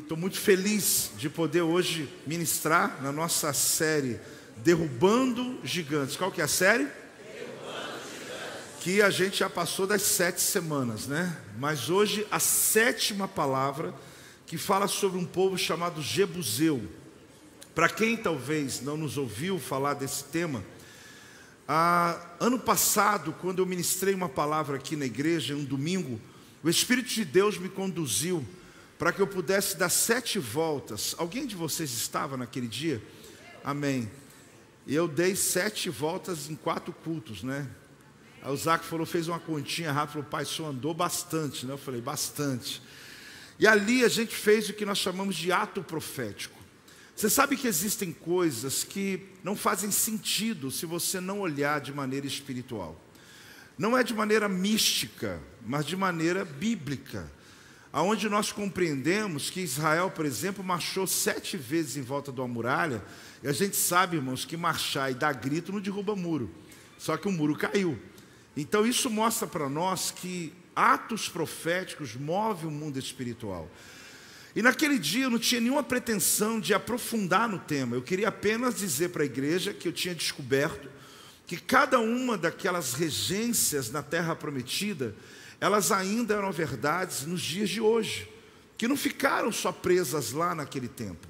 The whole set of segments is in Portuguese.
estou muito feliz de poder hoje ministrar na nossa série Derrubando Gigantes. Qual que é a série? Derrubando Gigantes. Que a gente já passou das 7 semanas, né? Mas hoje a 7ª palavra que fala sobre um povo chamado Jebuseu. Para quem talvez não nos ouviu falar desse tema, ano passado, quando eu ministrei uma palavra aqui na igreja, um domingo, o Espírito de Deus me conduziu para que eu pudesse dar 7 voltas. Alguém de vocês estava naquele dia? Amém. E eu dei 7 voltas em 4 cultos, né? Aí o Zac falou, fez uma continha rápida, falou, pai, o senhor andou bastante, né? Eu falei, bastante. E ali a gente fez o que nós chamamos de ato profético. Você sabe que existem coisas que não fazem sentido se você não olhar de maneira espiritual. Não é de maneira mística, mas de maneira bíblica. Aonde nós compreendemos que Israel, por exemplo, marchou 7 vezes em volta de uma muralha. E a gente sabe, irmãos, que marchar e dar grito não derruba muro. Só que o muro caiu. Então isso mostra para nós que atos proféticos movem o mundo espiritual. E naquele dia eu não tinha nenhuma pretensão de aprofundar no tema. Eu queria apenas dizer para a igreja que eu tinha descoberto que cada uma daquelas regências na terra prometida, elas ainda eram verdades nos dias de hoje, que não ficaram só presas lá naquele tempo.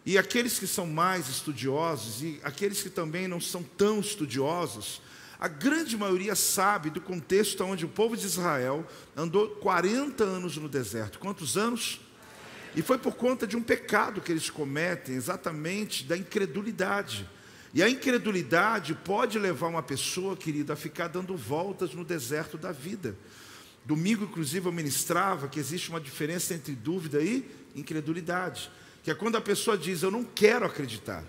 E aqueles que são mais estudiosos e aqueles que também não são tão estudiosos, a grande maioria sabe do contexto onde o povo de Israel andou 40 anos no deserto. Quantos anos? E foi por conta de um pecado que eles cometem, exatamente da incredulidade. E a incredulidade pode levar uma pessoa, querida, a ficar dando voltas no deserto da vida. Domingo, inclusive, eu ministrava que existe uma diferença entre dúvida e incredulidade. Que é quando a pessoa diz, eu não quero acreditar.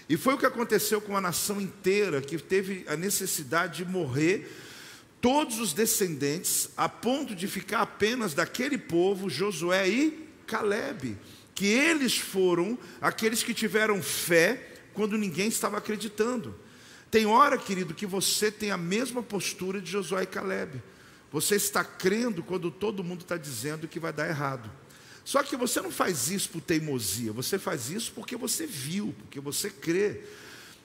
E foi o que aconteceu com a nação inteira, que teve a necessidade de morrer todos os descendentes, a ponto de ficar apenas daquele povo, Josué e Calebe. Que eles foram aqueles que tiveram fé quando ninguém estava acreditando. Tem hora, querido, que você tem a mesma postura de Josué e Calebe. Você está crendo quando todo mundo está dizendo que vai dar errado. Só que você não faz isso por teimosia, você faz isso porque você viu, porque você crê.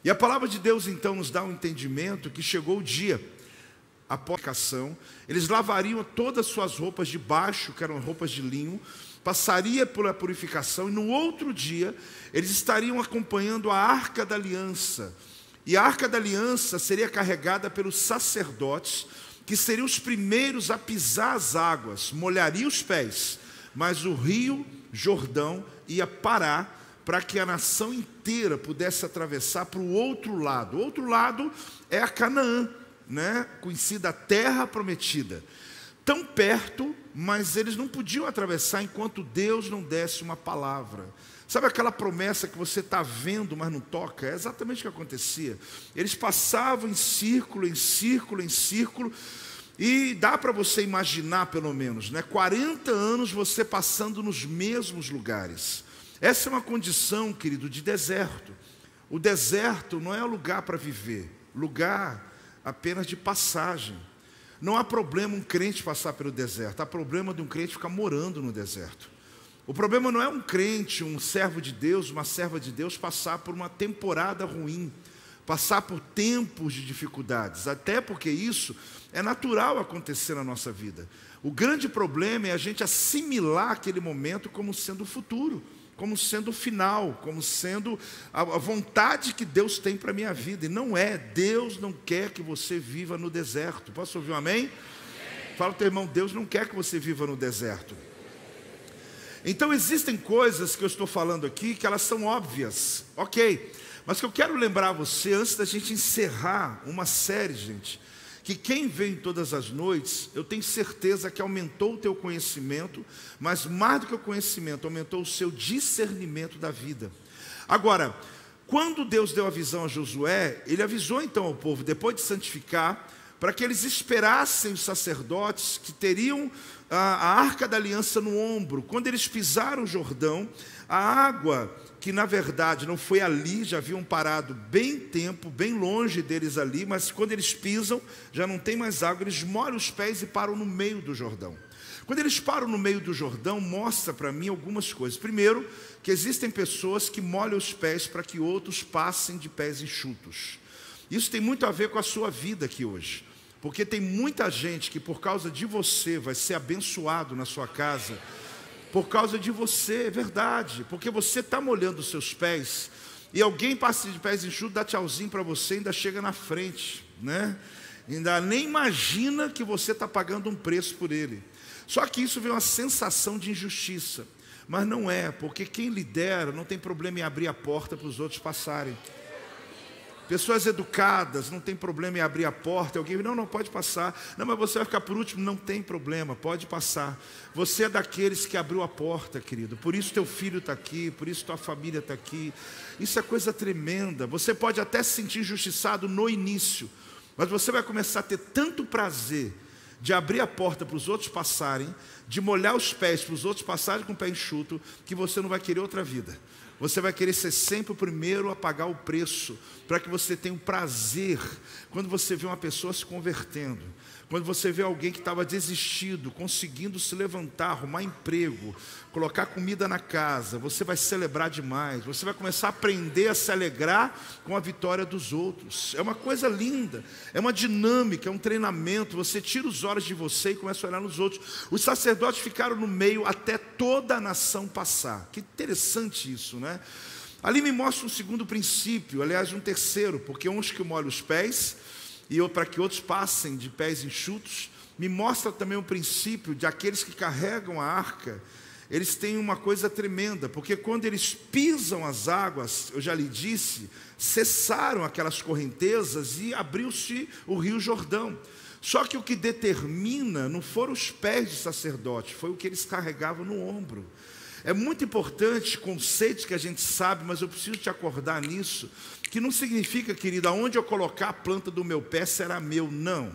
E a palavra de Deus então nos dá um entendimento que chegou o dia, após a purificação, eles lavariam todas as suas roupas de baixo, que eram roupas de linho, passaria pela purificação e no outro dia eles estariam acompanhando a Arca da Aliança. E a Arca da Aliança seria carregada pelos sacerdotes, que seriam os primeiros a pisar as águas, molharia os pés, mas o rio Jordão ia parar para que a nação inteira pudesse atravessar para o outro lado. O outro lado é a Canaã, né? Conhecida terra prometida. Tão perto, mas eles não podiam atravessar enquanto Deus não desse uma palavra. Sabe aquela promessa que você está vendo, mas não toca? É exatamente o que acontecia. Eles passavam em círculo, em círculo, em círculo, e dá para você imaginar pelo menos, né? 40 anos você passando nos mesmos lugares. Essa é uma condição, querido, de deserto. O deserto não é lugar para viver, lugar apenas de passagem. Não há problema um crente passar pelo deserto, há problema de um crente ficar morando no deserto. O problema não é um crente, um servo de Deus, uma serva de Deus passar por uma temporada ruim, passar por tempos de dificuldades, até porque isso é natural acontecer na nossa vida. O grande problema é a gente assimilar aquele momento como sendo o futuro, como sendo o final, como sendo a vontade que Deus tem para a minha vida. E não é, Deus não quer que você viva no deserto. Posso ouvir um amém? Amém. Fala para o teu irmão, Deus não quer que você viva no deserto. Então existem coisas que eu estou falando aqui que elas são óbvias, ok. Mas que eu quero lembrar você, antes da gente encerrar uma série, gente, que quem vem todas as noites, eu tenho certeza que aumentou o teu conhecimento, mas mais do que o conhecimento, aumentou o seu discernimento da vida. Agora, quando Deus deu a visão a Josué, ele avisou então ao povo, depois de santificar, para que eles esperassem os sacerdotes que teriam a Arca da Aliança no ombro. Quando eles pisaram o Jordão, a água, que na verdade não foi ali, já haviam parado bem tempo, bem longe deles ali, mas quando eles pisam, já não tem mais água, eles molham os pés e param no meio do Jordão. Quando eles param no meio do Jordão, mostra para mim algumas coisas. Primeiro, que existem pessoas que molham os pés para que outros passem de pés enxutos. Isso tem muito a ver com a sua vida aqui hoje. Porque tem muita gente que por causa de você vai ser abençoado na sua casa. Por causa de você, é verdade. Porque você está molhando os seus pés e alguém passa de pés enxutos, dá tchauzinho para você e ainda chega na frente, né? Ainda nem imagina que você está pagando um preço por ele. Só que isso vem uma sensação de injustiça. Mas não é, porque quem lidera não tem problema em abrir a porta para os outros passarem. Pessoas educadas, não tem problema em abrir a porta. Alguém diz, não pode passar. Não, mas você vai ficar por último. Não tem problema, pode passar. Você é daqueles que abriu a porta, querido. Por isso teu filho está aqui, por isso tua família está aqui. Isso é coisa tremenda. Você pode até se sentir injustiçado no início, mas você vai começar a ter tanto prazer de abrir a porta para os outros passarem, de molhar os pés para os outros passarem com o pé enxuto, que você não vai querer outra vida. Você vai querer ser sempre o primeiro a pagar o preço, para que você tenha um prazer quando você vê uma pessoa se convertendo, quando você vê alguém que estava desistido, conseguindo se levantar, arrumar emprego, colocar comida na casa, você vai celebrar demais, você vai começar a aprender a se alegrar com a vitória dos outros. É uma coisa linda, é uma dinâmica, é um treinamento. Você tira os olhos de você e começa a olhar nos outros. Os sacerdotes ficaram no meio até toda a nação passar. Que interessante isso, né? Ali me mostra um segundo princípio, aliás um terceiro, porque uns que molham os pés e para que outros passem de pés enxutos. Me mostra também o princípio de aqueles que carregam a arca. Eles têm uma coisa tremenda, porque quando eles pisam as águas, eu já lhe disse, cessaram aquelas correntezas e abriu-se o rio Jordão. Só que o que determina não foram os pés do sacerdote, foi o que eles carregavam no ombro. É muito importante, conceitos que a gente sabe, mas eu preciso te acordar nisso, que não significa, querido, aonde eu colocar a planta do meu pé será meu, não.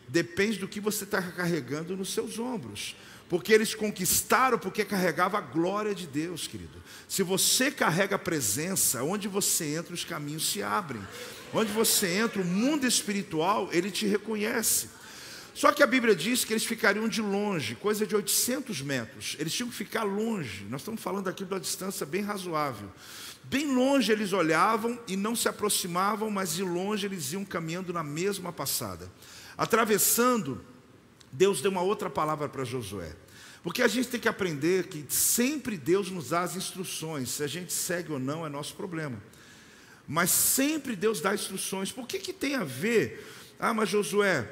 Depende do que você está carregando nos seus ombros. Porque eles conquistaram porque carregava a glória de Deus, querido. Se você carrega a presença, onde você entra, os caminhos se abrem. Onde você entra, o mundo espiritual, ele te reconhece. Só que a Bíblia diz que eles ficariam de longe, coisa de 800 metros. Eles tinham que ficar longe. Nós estamos falando aqui de uma distância bem razoável. Bem longe eles olhavam e não se aproximavam, mas de longe eles iam caminhando na mesma passada. Atravessando, Deus deu uma outra palavra para Josué. Porque a gente tem que aprender que sempre Deus nos dá as instruções. Se a gente segue ou não é nosso problema. Mas sempre Deus dá instruções. Por que tem a ver? Ah, mas Josué,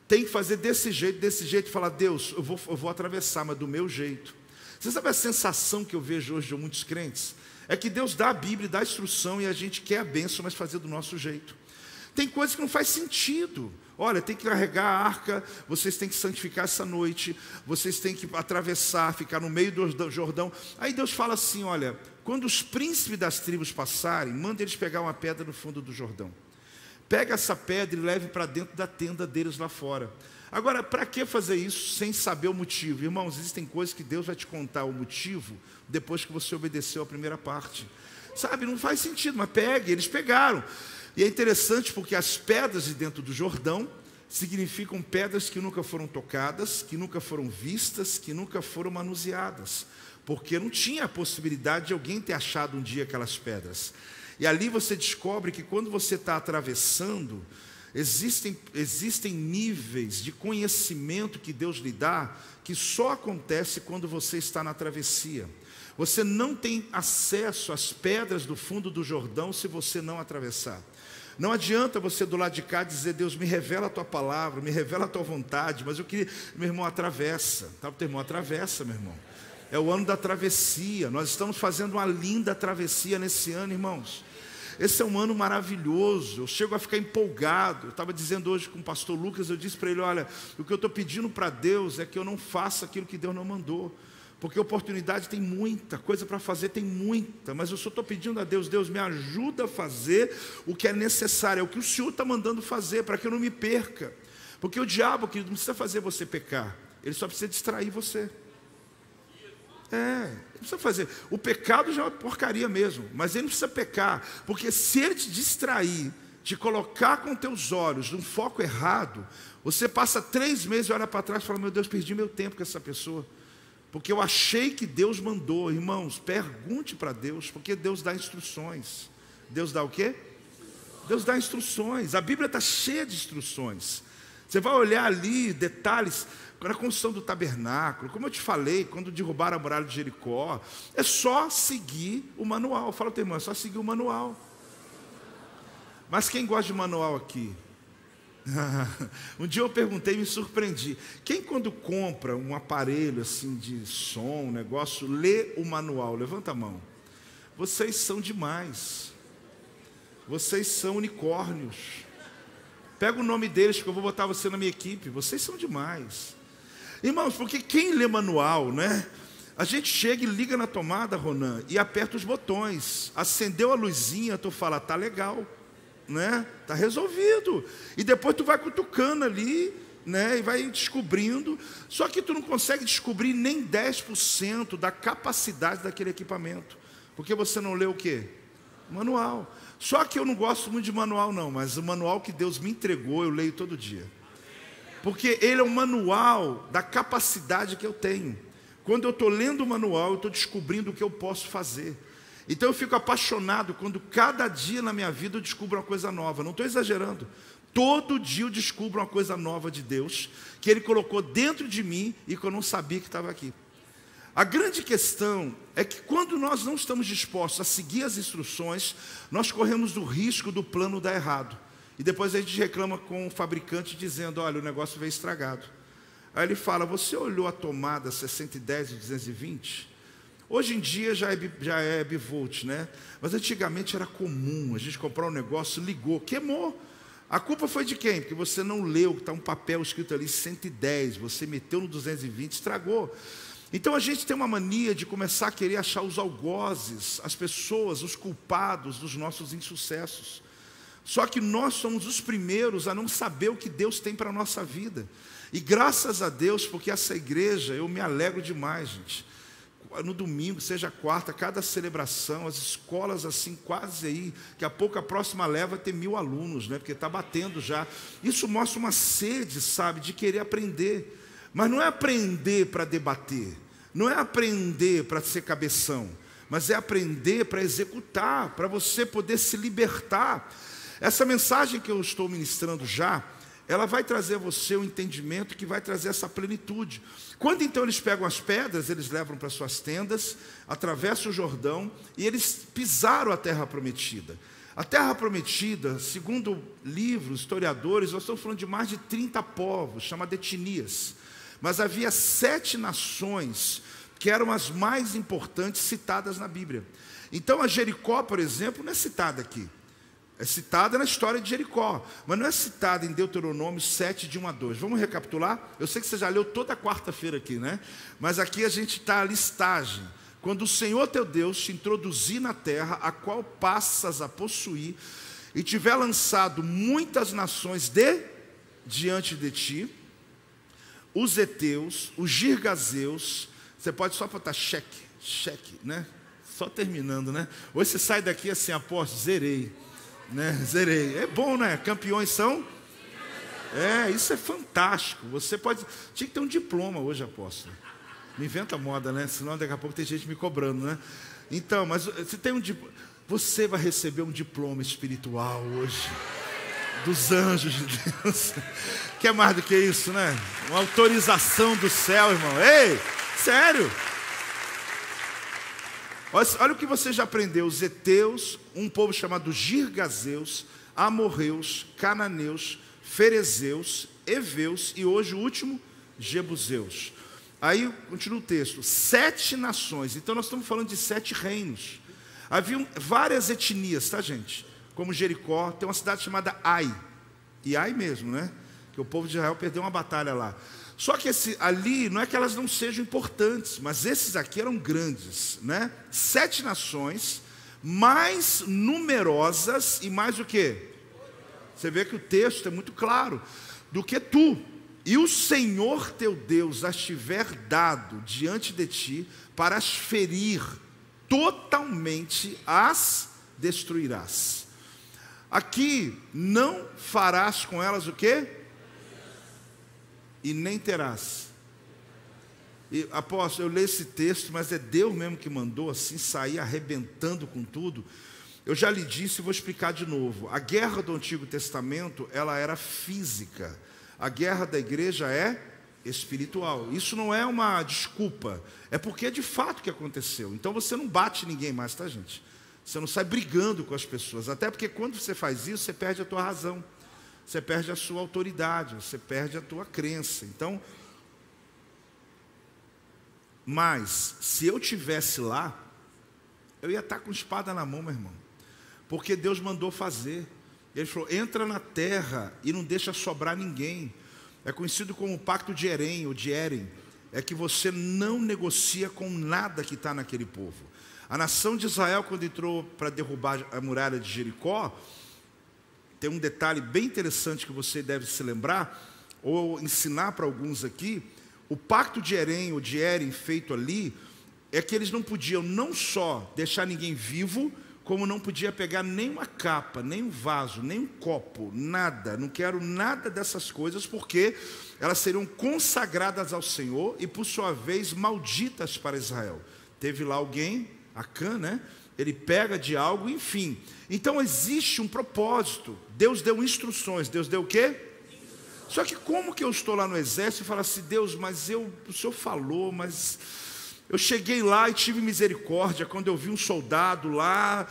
tem que fazer desse jeito, e falar, Deus, eu vou atravessar, mas do meu jeito. Você sabe a sensação que eu vejo hoje de muitos crentes? É que Deus dá a Bíblia, dá a instrução, e a gente quer a bênção, mas fazer do nosso jeito. Tem coisas que não faz sentido. Olha, tem que carregar a arca, vocês têm que santificar essa noite, vocês têm que atravessar, ficar no meio do Jordão. Aí Deus fala assim, olha, quando os príncipes das tribos passarem, manda eles pegar uma pedra no fundo do Jordão. Pega essa pedra e leve para dentro da tenda deles lá fora. Agora, para que fazer isso sem saber o motivo? Irmãos, existem coisas que Deus vai te contar o motivo depois que você obedeceu a primeira parte. Sabe, não faz sentido, mas pegue, eles pegaram. E é interessante porque as pedras de dentro do Jordão significam pedras que nunca foram tocadas, que nunca foram vistas, que nunca foram manuseadas. Porque não tinha a possibilidade de alguém ter achado um dia aquelas pedras. E ali você descobre que quando você está atravessando, existem níveis de conhecimento que Deus lhe dá, que só acontece quando você está na travessia. Você não tem acesso às pedras do fundo do Jordão se você não atravessar. Não adianta você do lado de cá dizer, Deus, me revela a tua palavra, me revela a tua vontade, mas eu queria, meu irmão, atravessa. Tá? O teu irmão atravessa, meu irmão. É o ano da travessia. Nós estamos fazendo uma linda travessia nesse ano, irmãos. Esse é um ano maravilhoso. Eu chego a ficar empolgado. Eu estava dizendo hoje com o pastor Lucas, eu disse para ele, olha, o que eu estou pedindo para Deus é que eu não faça aquilo que Deus não mandou. Porque oportunidade tem muita, coisa para fazer tem muita, mas eu só estou pedindo a Deus, Deus me ajuda a fazer o que é necessário, é o que o Senhor está mandando fazer, para que eu não me perca. Porque o diabo, querido, não precisa fazer você pecar, ele só precisa distrair você. Não precisa fazer. O pecado já é uma porcaria mesmo, mas ele não precisa pecar, porque se ele te distrair, te colocar com teus olhos num foco errado, você passa 3 meses e olha para trás e fala, meu Deus, perdi meu tempo com essa pessoa. Porque eu achei que Deus mandou. Irmãos, pergunte para Deus, porque Deus dá instruções. Deus dá o quê? Deus dá instruções. A Bíblia está cheia de instruções. Você vai olhar ali detalhes, na construção do tabernáculo, como eu te falei, quando derrubaram a muralha de Jericó, é só seguir o manual. Fala, teu irmão, é só seguir o manual. Mas quem gosta de manual aqui? Um dia eu perguntei e me surpreendi. Quem quando compra um aparelho assim de som, um negócio, lê o manual? Levanta a mão. Vocês são demais. Vocês são unicórnios. Pega o nome deles que eu vou botar você na minha equipe. Vocês são demais. Irmãos, porque quem lê manual, né? A gente chega e liga na tomada, Ronan, e aperta os botões. Acendeu a luzinha, tu fala, tá legal. Né? Tá resolvido. E depois tu vai cutucando ali, né? E vai descobrindo. Só que tu não consegue descobrir nem 10% da capacidade daquele equipamento. Porque você não lê o quê? Manual. Só que eu não gosto muito de manual não, mas o manual que Deus me entregou, eu leio todo dia. Porque ele é um manual da capacidade que eu tenho. Quando eu estou lendo o manual, eu estou descobrindo o que eu posso fazer. Então eu fico apaixonado quando cada dia na minha vida eu descubro uma coisa nova. Não estou exagerando. Todo dia eu descubro uma coisa nova de Deus, que Ele colocou dentro de mim e que eu não sabia que estava aqui. A grande questão é que quando nós não estamos dispostos a seguir as instruções, nós corremos o risco do plano dar errado. E depois a gente reclama com o fabricante dizendo, olha, o negócio veio estragado. Aí ele fala, você olhou a tomada 610 e 220? Hoje em dia já é bivolt, né? Mas antigamente era comum a gente comprar um negócio, ligou, queimou. A culpa foi de quem? Porque você não leu, está um papel escrito ali 110, você meteu no 220, estragou. Então a gente tem uma mania de começar a querer achar os algozes, as pessoas, os culpados dos nossos insucessos. Só que nós somos os primeiros a não saber o que Deus tem para a nossa vida. E graças a Deus, porque essa igreja, eu me alegro demais, gente. No domingo, seja quarta, cada celebração, as escolas assim, quase aí, daqui a pouco a próxima leva vai ter 1000 alunos, né? Porque está batendo já. Isso mostra uma sede, sabe, de querer aprender. Mas não é aprender para debater, não é aprender para ser cabeção, mas é aprender para executar, para você poder se libertar. Essa mensagem que eu estou ministrando já, ela vai trazer a você um entendimento que vai trazer essa plenitude. Quando então eles pegam as pedras, eles levam para suas tendas, atravessam o Jordão e eles pisaram a terra prometida. A terra prometida, segundo livros, historiadores, nós estamos falando de mais de 30 povos, chamados etnias. Mas havia 7 nações que eram as mais importantes citadas na Bíblia. Então a Jericó, por exemplo, não é citada aqui. É citada na história de Jericó, mas não é citada em Deuteronômio 7, de 1 a 2. Vamos recapitular? Eu sei que você já leu toda quarta-feira aqui, né? Mas aqui a gente está a listagem. Quando o Senhor teu Deus te introduzir na terra, a qual passas a possuir, e tiver lançado muitas nações diante de ti, os heteus, os girgazeus, você pode só botar cheque, né? Só terminando, né? Hoje você sai daqui assim, apóstolo, zerei. Né? Zerei. É bom, né? Campeões são? Isso é fantástico. Você pode. Tinha que ter um diploma hoje, apóstolo. Não inventa moda, né? Senão daqui a pouco tem gente me cobrando, né? Então, mas você tem um diploma. Você vai receber um diploma espiritual hoje. Dos anjos de Deus. Que é mais do que isso, né? Uma autorização do céu, irmão. Ei, sério. Olha o que você já aprendeu. Os heteus, um povo chamado girgazeus, amorreus, cananeus, ferezeus, heveus e hoje o último, jebuseus. Aí continua o texto, 7 nações. Então nós estamos falando de 7 reinos. Havia várias etnias, tá, gente? Como Jericó, tem uma cidade chamada Ai. E Ai mesmo, né? Que o povo de Israel perdeu uma batalha lá. Só que ali, não é que elas não sejam importantes, mas esses aqui eram grandes, né? 7 nações, mais numerosas e mais o quê? Você vê que o texto é muito claro. Do que tu, e o Senhor teu Deus as tiver dado diante de ti, para as ferir, totalmente as destruirás. Aqui, não farás com elas o quê? E nem terás. E, apóstolo, eu leio esse texto, mas é Deus mesmo que mandou assim sair arrebentando com tudo. Eu já lhe disse e vou explicar de novo. A guerra do Antigo Testamento, ela era física. A guerra da igreja é espiritual. Isso não é uma desculpa, é porque é de fato que aconteceu. Então você não bate ninguém mais, tá, gente? Você não sai brigando com as pessoas, até porque quando você faz isso, você perde a tua razão, você perde a sua autoridade, você perde a tua crença. Então, mas se eu tivesse lá, eu ia estar com espada na mão, meu irmão, porque Deus mandou fazer. Ele falou: entra na terra e não deixa sobrar ninguém. É conhecido como o pacto de Herem, ou de Eren. É que você não negocia com nada que está naquele povo. A nação de Israel, quando entrou para derrubar a muralha de Jericó, tem um detalhe bem interessante que você deve se lembrar, ou ensinar para alguns aqui. O pacto de Herem, ou de Eren, feito ali, é que eles não podiam não só deixar ninguém vivo, como não podia pegar nem uma capa, nem um vaso, nem um copo, nada. Não quero nada dessas coisas, porque elas seriam consagradas ao Senhor e, por sua vez, malditas para Israel. Teve lá alguém, Acã, né? Ele pega de algo, enfim. Então existe um propósito. Deus deu instruções. Deus deu o quê? Só que como que eu estou lá no exército e falo assim: Deus, mas o Senhor falou, mas eu cheguei lá e tive misericórdia. Quando eu vi um soldado lá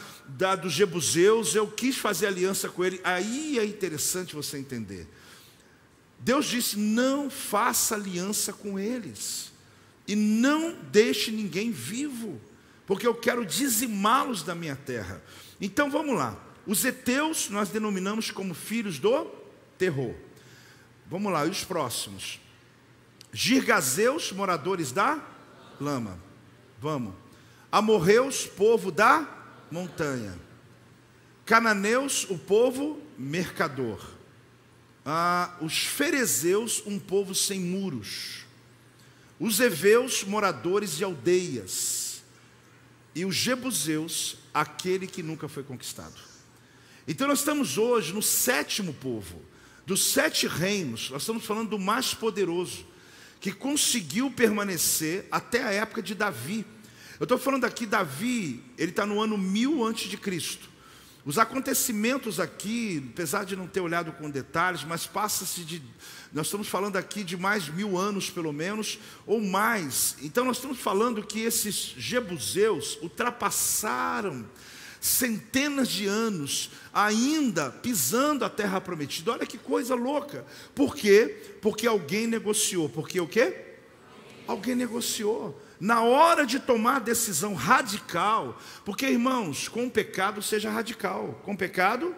dos jebuseus, eu quis fazer aliança com ele. Aí é interessante você entender. Deus disse: não faça aliança com eles, e não deixe ninguém vivo, porque eu quero dizimá-los da minha terra. Então vamos lá. Os heteus nós denominamos como filhos do terror. Vamos lá, e os próximos? Girgazeus, moradores da lama. Vamos. Amorreus, povo da montanha. Cananeus, o povo mercador. Os ferezeus, um povo sem muros. Os heveus, moradores de aldeias. E os jebuseus, aquele que nunca foi conquistado. Então nós estamos hoje no sétimo povo. Dos 7 reinos, nós estamos falando do mais poderoso, que conseguiu permanecer até a época de Davi. Eu estou falando aqui, Davi, ele está no ano 1000 a.C. Os acontecimentos aqui, apesar de não ter olhado com detalhes, mas nós estamos falando aqui de mais 1000 anos pelo menos, ou mais. Então nós estamos falando que esses jebuseus ultrapassaram centenas de anos ainda pisando a terra prometida. Olha que coisa louca. Por quê? Porque alguém negociou. Porque o quê? Alguém negociou. Na hora de tomar a decisão radical, porque, irmãos, com o pecado seja radical. Com o pecado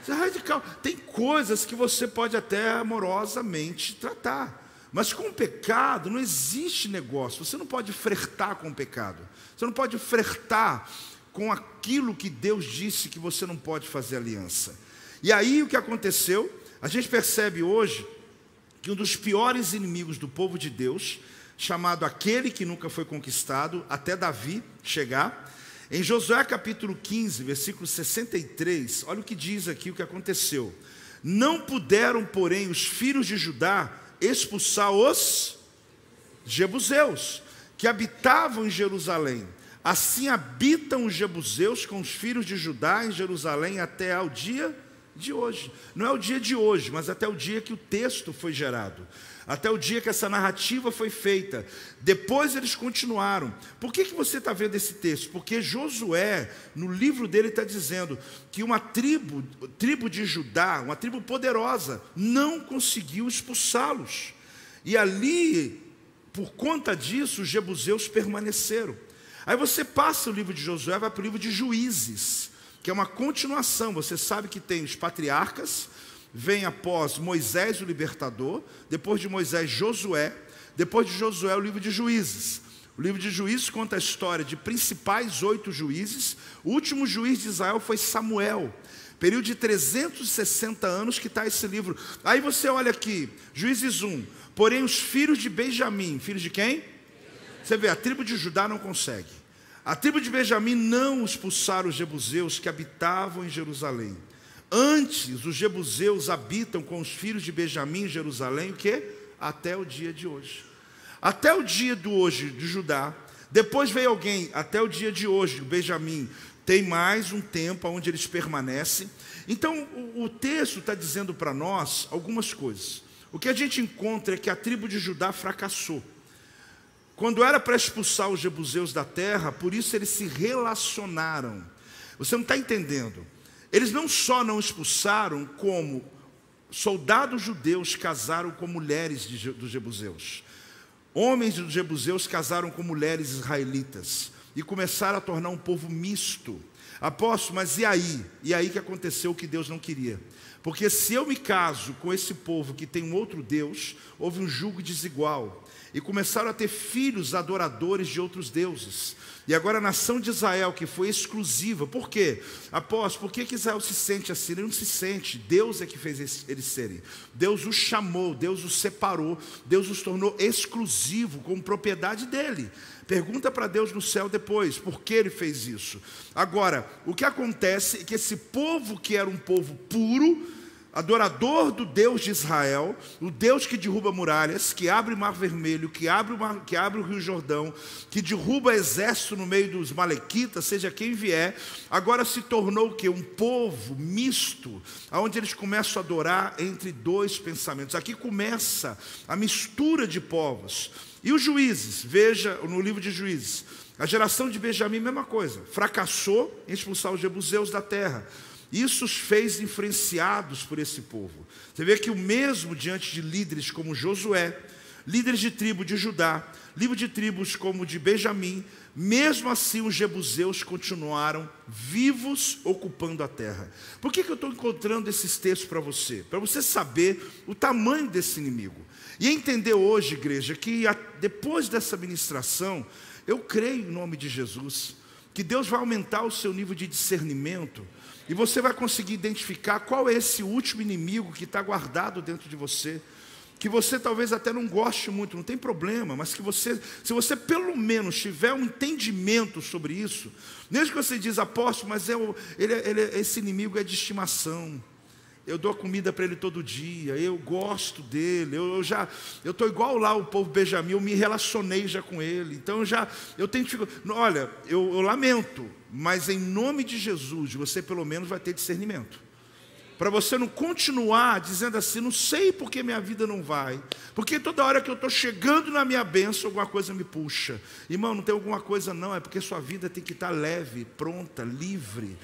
seja radical. Tem coisas que você pode até amorosamente tratar, mas com o pecado não existe negócio. Você não pode flertar com o pecado. Você não pode flertar com aquilo que Deus disse que você não pode fazer aliança. E aí o que aconteceu? A gente percebe hoje que um dos piores inimigos do povo de Deus, chamado aquele que nunca foi conquistado, até Davi chegar, em Josué capítulo 15, versículo 63, olha o que diz aqui o que aconteceu. Não puderam, porém, os filhos de Judá expulsar os jebuseus, que habitavam em Jerusalém. Assim habitam os jebuseus com os filhos de Judá em Jerusalém até ao dia de hoje. Não é o dia de hoje, mas até o dia que o texto foi gerado. Até o dia que essa narrativa foi feita. Depois eles continuaram. Por que você está vendo esse texto? Porque Josué, no livro dele, está dizendo que uma tribo de Judá, uma tribo poderosa, não conseguiu expulsá-los. E ali, por conta disso, os jebuseus permaneceram. Aí você passa o livro de Josué, vai para o livro de Juízes, que é uma continuação. Você sabe que tem os patriarcas, vem após Moisés o libertador, depois de Moisés Josué, depois de Josué o livro de Juízes. O livro de Juízes conta a história de principais 8 juízes. O último juiz de Israel foi Samuel. Período de 360 anos que está esse livro. Aí você olha aqui, Juízes 1. Porém os filhos de Benjamim, filhos de quem? Você vê, a tribo de Judá não consegue. A tribo de Benjamim não expulsaram os jebuseus que habitavam em Jerusalém. Antes, os jebuseus habitam com os filhos de Benjamim em Jerusalém, o quê? Até o dia de hoje. Até o dia de hoje de Judá. Depois veio alguém, até o dia de hoje, Benjamim, tem mais um tempo onde eles permanecem. Então, o texto está dizendo para nós algumas coisas. O que a gente encontra é que a tribo de Judá fracassou. Quando era para expulsar os jebuseus da terra, por isso eles se relacionaram. Você não está entendendo. Eles não só não expulsaram, como soldados judeus casaram com mulheres dos jebuseus. Homens dos jebuseus casaram com mulheres israelitas e começaram a tornar um povo misto. Apóstolo, mas e aí? E aí que aconteceu o que Deus não queria. Porque se eu me caso com esse povo que tem um outro Deus, houve um julgo desigual. E começaram a ter filhos adoradores de outros deuses. E agora a nação de Israel, que foi exclusiva. Por quê? Apóstolo, por que Israel se sente assim? Ele não se sente. Deus é que fez eles serem. Deus os chamou, Deus os separou, Deus os tornou exclusivo, como propriedade dele. Pergunta para Deus no céu depois, por que ele fez isso? Agora, o que acontece é que esse povo que era um povo puro, adorador do Deus de Israel, o Deus que derruba muralhas, que abre o Mar Vermelho, que abre o Rio Jordão, que derruba exército no meio dos malequitas, seja quem vier, agora se tornou o quê? Um povo misto, onde eles começam a adorar entre dois pensamentos. Aqui começa a mistura de povos. E os juízes, veja no livro de Juízes, a geração de Benjamim, mesma coisa, fracassou em expulsar os jebuseus da terra. Isso os fez influenciados por esse povo. Você vê que o mesmo diante de líderes como Josué, líderes de tribo de Judá, líderes de tribos como de Benjamim, mesmo assim os jebuseus continuaram vivos ocupando a terra. Por que eu estou encontrando esses textos para você? Para você saber o tamanho desse inimigo. E entender hoje, igreja, que depois dessa ministração, eu creio em nome de Jesus, que Deus vai aumentar o seu nível de discernimento, e você vai conseguir identificar qual é esse último inimigo que está guardado dentro de você, que você talvez até não goste muito, não tem problema, mas que você, se você pelo menos tiver um entendimento sobre isso, mesmo que você diz, apóstolo, mas esse inimigo é de estimação, eu dou comida para ele todo dia, eu gosto dele, eu estou igual lá o povo Benjamim, eu me relacionei já com ele, então eu tenho que, olha, eu lamento, mas em nome de Jesus, você pelo menos vai ter discernimento, para você não continuar dizendo assim, não sei porque minha vida não vai, porque toda hora que eu estou chegando na minha bênção, alguma coisa me puxa, irmão, não tem alguma coisa não, é porque sua vida tem que estar leve, pronta, livre.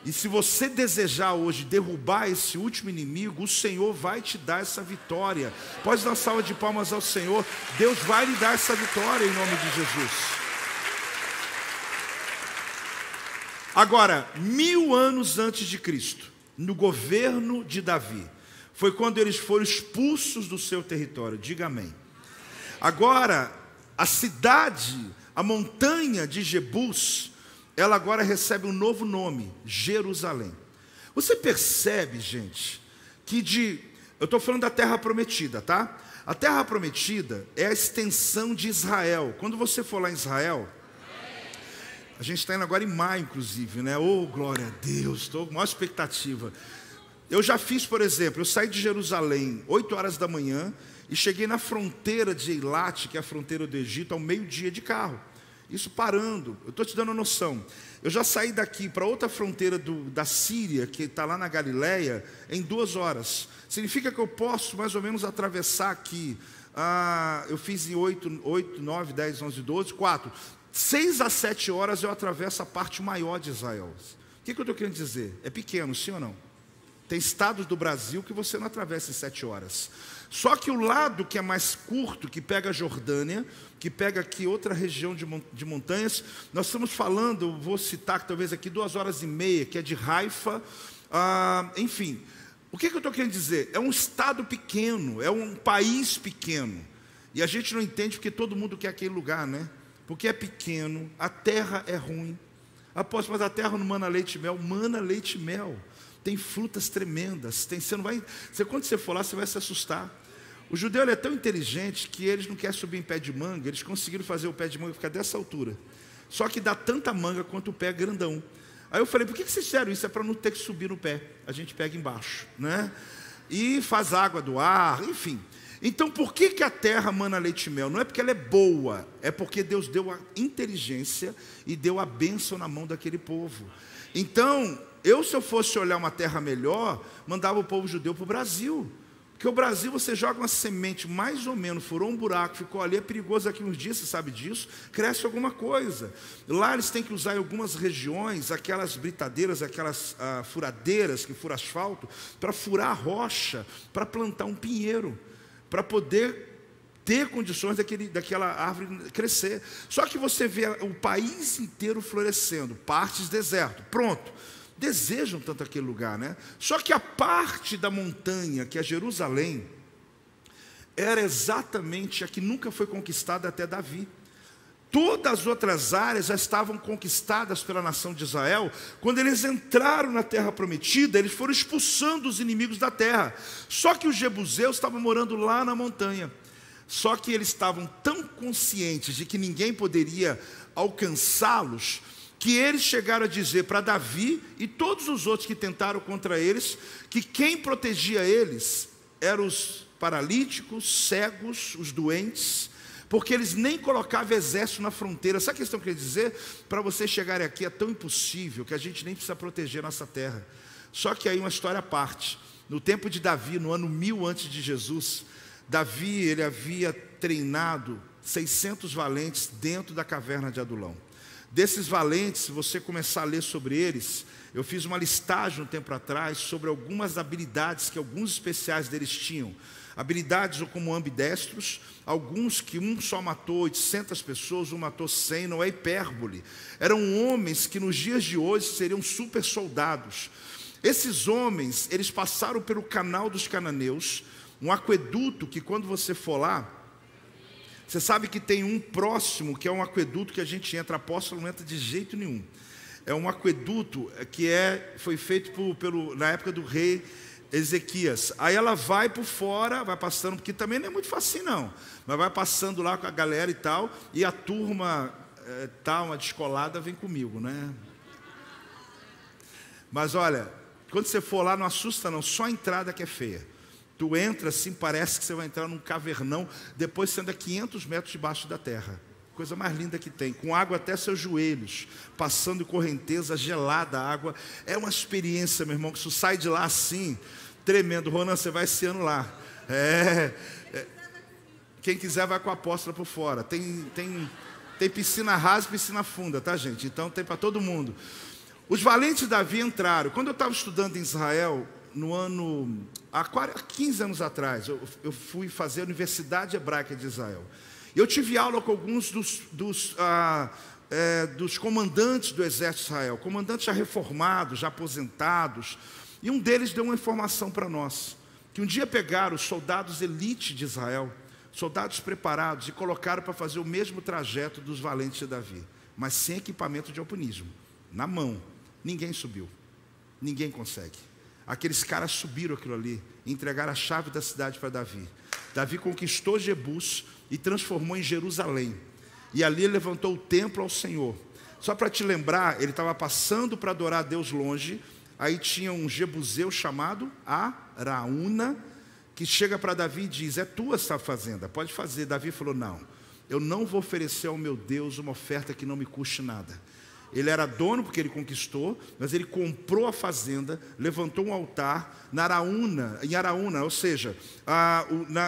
E se você desejar hoje derrubar esse último inimigo, o Senhor vai te dar essa vitória. Pode dar uma salva de palmas ao Senhor. Deus vai lhe dar essa vitória em nome de Jesus. Agora, 1000 anos antes de Cristo, no governo de Davi, foi quando eles foram expulsos do seu território. Diga amém. Agora, a cidade, a montanha de Jebus, ela agora recebe um novo nome, Jerusalém. Você percebe, gente, que eu estou falando da terra prometida, tá? A terra prometida é a extensão de Israel. Quando você for lá em Israel, a gente está indo agora em maio, inclusive, né? Oh, glória a Deus, estou com maior expectativa. Eu já fiz, por exemplo, eu saí de Jerusalém 8 horas da manhã e cheguei na fronteira de Eilat, que é a fronteira do Egito, ao meio-dia de carro. Isso parando, eu estou te dando uma noção. Eu já saí daqui para outra fronteira da Síria, que está lá na Galileia, em 2 horas. Significa que eu posso mais ou menos atravessar aqui. Eu fiz em 8, 9, 10, 11, 12, 4. 6 a 7 horas eu atravesso a parte maior de Israel. O que eu estou querendo dizer? É pequeno, sim ou não? Tem estados do Brasil que você não atravessa em 7 horas. Só que o lado que é mais curto, que pega a Jordânia, que pega aqui outra região de montanhas, nós estamos falando, vou citar talvez aqui 2 horas e meia, que é de Haifa, enfim. O que eu estou querendo dizer? É um estado pequeno, é um país pequeno. E a gente não entende porque todo mundo quer aquele lugar, né? Porque é pequeno, a terra é ruim. Apóstolo, mas a terra não mana leite e mel? Mana leite e mel. Tem frutas tremendas. Quando você for lá, você vai se assustar. O judeu é tão inteligente que eles não querem subir em pé de manga. Eles conseguiram fazer o pé de manga ficar dessa altura. Só que dá tanta manga quanto o pé grandão. Aí eu falei, por que vocês fizeram isso? É para não ter que subir no pé, a gente pega embaixo, né? E faz água do ar, enfim. Então por que a terra mana leite e mel? Não é porque ela é boa, é porque Deus deu a inteligência e deu a bênção na mão daquele povo. Então, se eu fosse olhar uma terra melhor, mandava o povo judeu para o Brasil. Porque o Brasil, você joga uma semente mais ou menos, furou um buraco, ficou ali, é perigoso daqui uns dias, você sabe disso, cresce alguma coisa. Lá eles têm que usar em algumas regiões, aquelas britadeiras, aquelas furadeiras que furam asfalto, para furar a rocha, para plantar um pinheiro, para poder ter condições daquela árvore crescer. Só que você vê o país inteiro florescendo, partes deserto, pronto. Desejam tanto aquele lugar, né? Só que a parte da montanha, que é Jerusalém, era exatamente a que nunca foi conquistada até Davi. Todas as outras áreas já estavam conquistadas pela nação de Israel. Quando eles entraram na terra prometida, eles foram expulsando os inimigos da terra. Só que os jebuseus estavam morando lá na montanha. Só que eles estavam tão conscientes de que ninguém poderia alcançá-los, que eles chegaram a dizer para Davi e todos os outros que tentaram contra eles, que quem protegia eles eram os paralíticos, cegos, os doentes, porque eles nem colocavam exército na fronteira. Sabe o que eles estão querendo dizer? Para vocês chegarem aqui é tão impossível que a gente nem precisa proteger nossa terra. Só que aí uma história à parte. No tempo de Davi, no ano 1000 antes de Jesus, Davi, ele havia treinado 600 valentes dentro da caverna de Adulão. Desses valentes, se você começar a ler sobre eles, eu fiz uma listagem um tempo atrás sobre algumas habilidades que alguns especiais deles tinham. Habilidades como ambidestros, alguns que um só matou 800 pessoas, um matou 100, não é hipérbole. Eram homens que nos dias de hoje seriam super soldados. Esses homens, eles passaram pelo canal dos cananeus, um aqueduto que quando você for lá, você sabe que tem um próximo, que é um aqueduto que a gente entra, apóstolo não entra de jeito nenhum. É um aqueduto que foi feito na época do rei Ezequias. Aí ela vai por fora, vai passando, porque também não é muito fácil não, mas vai passando lá com a galera e tal, e a turma, uma descolada, vem comigo, né? Mas olha, quando você for lá, não assusta não, só a entrada que é feia. Tu entra assim, parece que você vai entrar num cavernão, depois você anda 500 metros debaixo da terra. Coisa mais linda que tem, com água até seus joelhos, passando em correnteza, gelada a água. É uma experiência, meu irmão, que você sai de lá assim, tremendo. Ronan, você vai esse ano lá. Quem quiser vai com a apóstola por fora. Tem piscina rasa e piscina funda, tá, gente? Então tem para todo mundo. Os valentes de Davi entraram. Quando eu estava estudando em Israel, há 15 anos atrás, eu fui fazer a Universidade Hebraica de Israel. Eu tive aula com alguns dos comandantes do exército de Israel, comandantes já reformados, já aposentados, e um deles deu uma informação para nós, que um dia pegaram os soldados elite de Israel, soldados preparados, e colocaram para fazer o mesmo trajeto dos valentes de Davi, mas sem equipamento de alpinismo, na mão. Ninguém subiu, ninguém consegue. Aqueles caras subiram aquilo ali, entregaram a chave da cidade para Davi. Davi conquistou Jebus e transformou em Jerusalém. E ali ele levantou o templo ao Senhor. Só para te lembrar, ele estava passando para adorar a Deus longe. Aí tinha um jebuseu chamado Araúna, que chega para Davi e diz: é tua essa fazenda, pode fazer. Davi falou: não, eu não vou oferecer ao meu Deus uma oferta que não me custe nada. Ele era dono porque ele conquistou, mas ele comprou a fazenda, levantou um altar em Araúna, ou seja,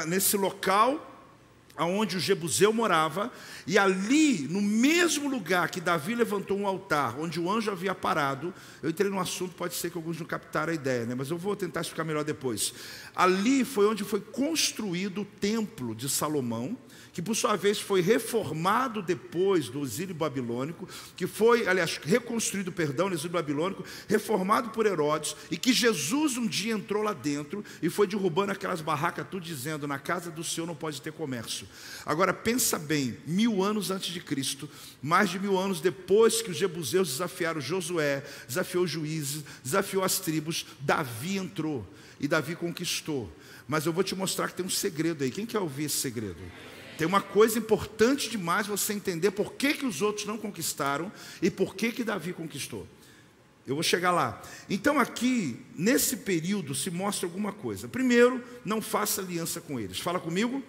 nesse local onde o jebuseu morava, e ali, no mesmo lugar que Davi levantou um altar, onde o anjo havia parado. Eu entrei num assunto, pode ser que alguns não captaram a ideia, né? Mas eu vou tentar explicar melhor depois. Ali foi onde foi construído o templo de Salomão, que por sua vez foi reformado depois do exílio babilônico, que foi, aliás, reconstruído, no exílio babilônico, reformado por Herodes, e que Jesus um dia entrou lá dentro e foi derrubando aquelas barracas, tudo dizendo: na casa do Senhor não pode ter comércio. Agora pensa bem, 1000 anos antes de Cristo, mais de 1000 anos depois que os jebuseus desafiaram Josué, desafiou os juízes, desafiou as tribos, Davi entrou e Davi conquistou. Mas eu vou te mostrar que tem um segredo aí. Quem quer ouvir esse segredo? Tem uma coisa importante demais você entender por que os outros não conquistaram e por que Davi conquistou. Eu vou chegar lá. Então aqui, nesse período, se mostra alguma coisa. Primeiro, não faça aliança com eles. Fala comigo.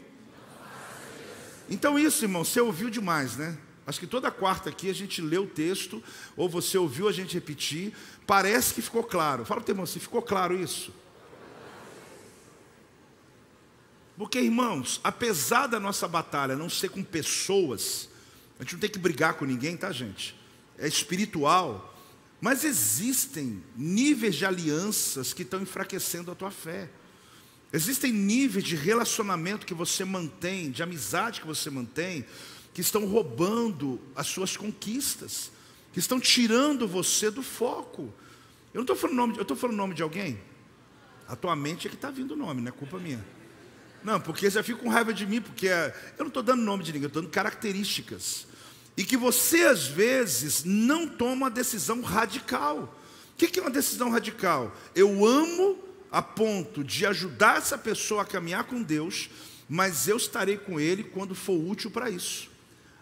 Então isso, irmão, você ouviu demais, né? Acho que toda quarta aqui a gente lê o texto, ou você ouviu a gente repetir. Parece que ficou claro. Fala para o teu irmão, se ficou claro isso? Porque, irmãos, apesar da nossa batalha não ser com pessoas, a gente não tem que brigar com ninguém, tá, gente? É espiritual. Mas existem níveis de alianças que estão enfraquecendo a tua fé. Existem níveis de relacionamento que você mantém, de amizade que você mantém, que estão roubando as suas conquistas, que estão tirando você do foco. Eu não estou falando nome, eu estou falando o nome de alguém? A tua mente é que está vindo o nome, não é culpa minha. Não, porque já fica com raiva de mim, porque eu não estou dando nome de ninguém, eu estou dando características. E que você, às vezes, não toma uma decisão radical. O que é uma decisão radical? Eu amo a ponto de ajudar essa pessoa a caminhar com Deus, mas eu estarei com ele quando for útil para isso.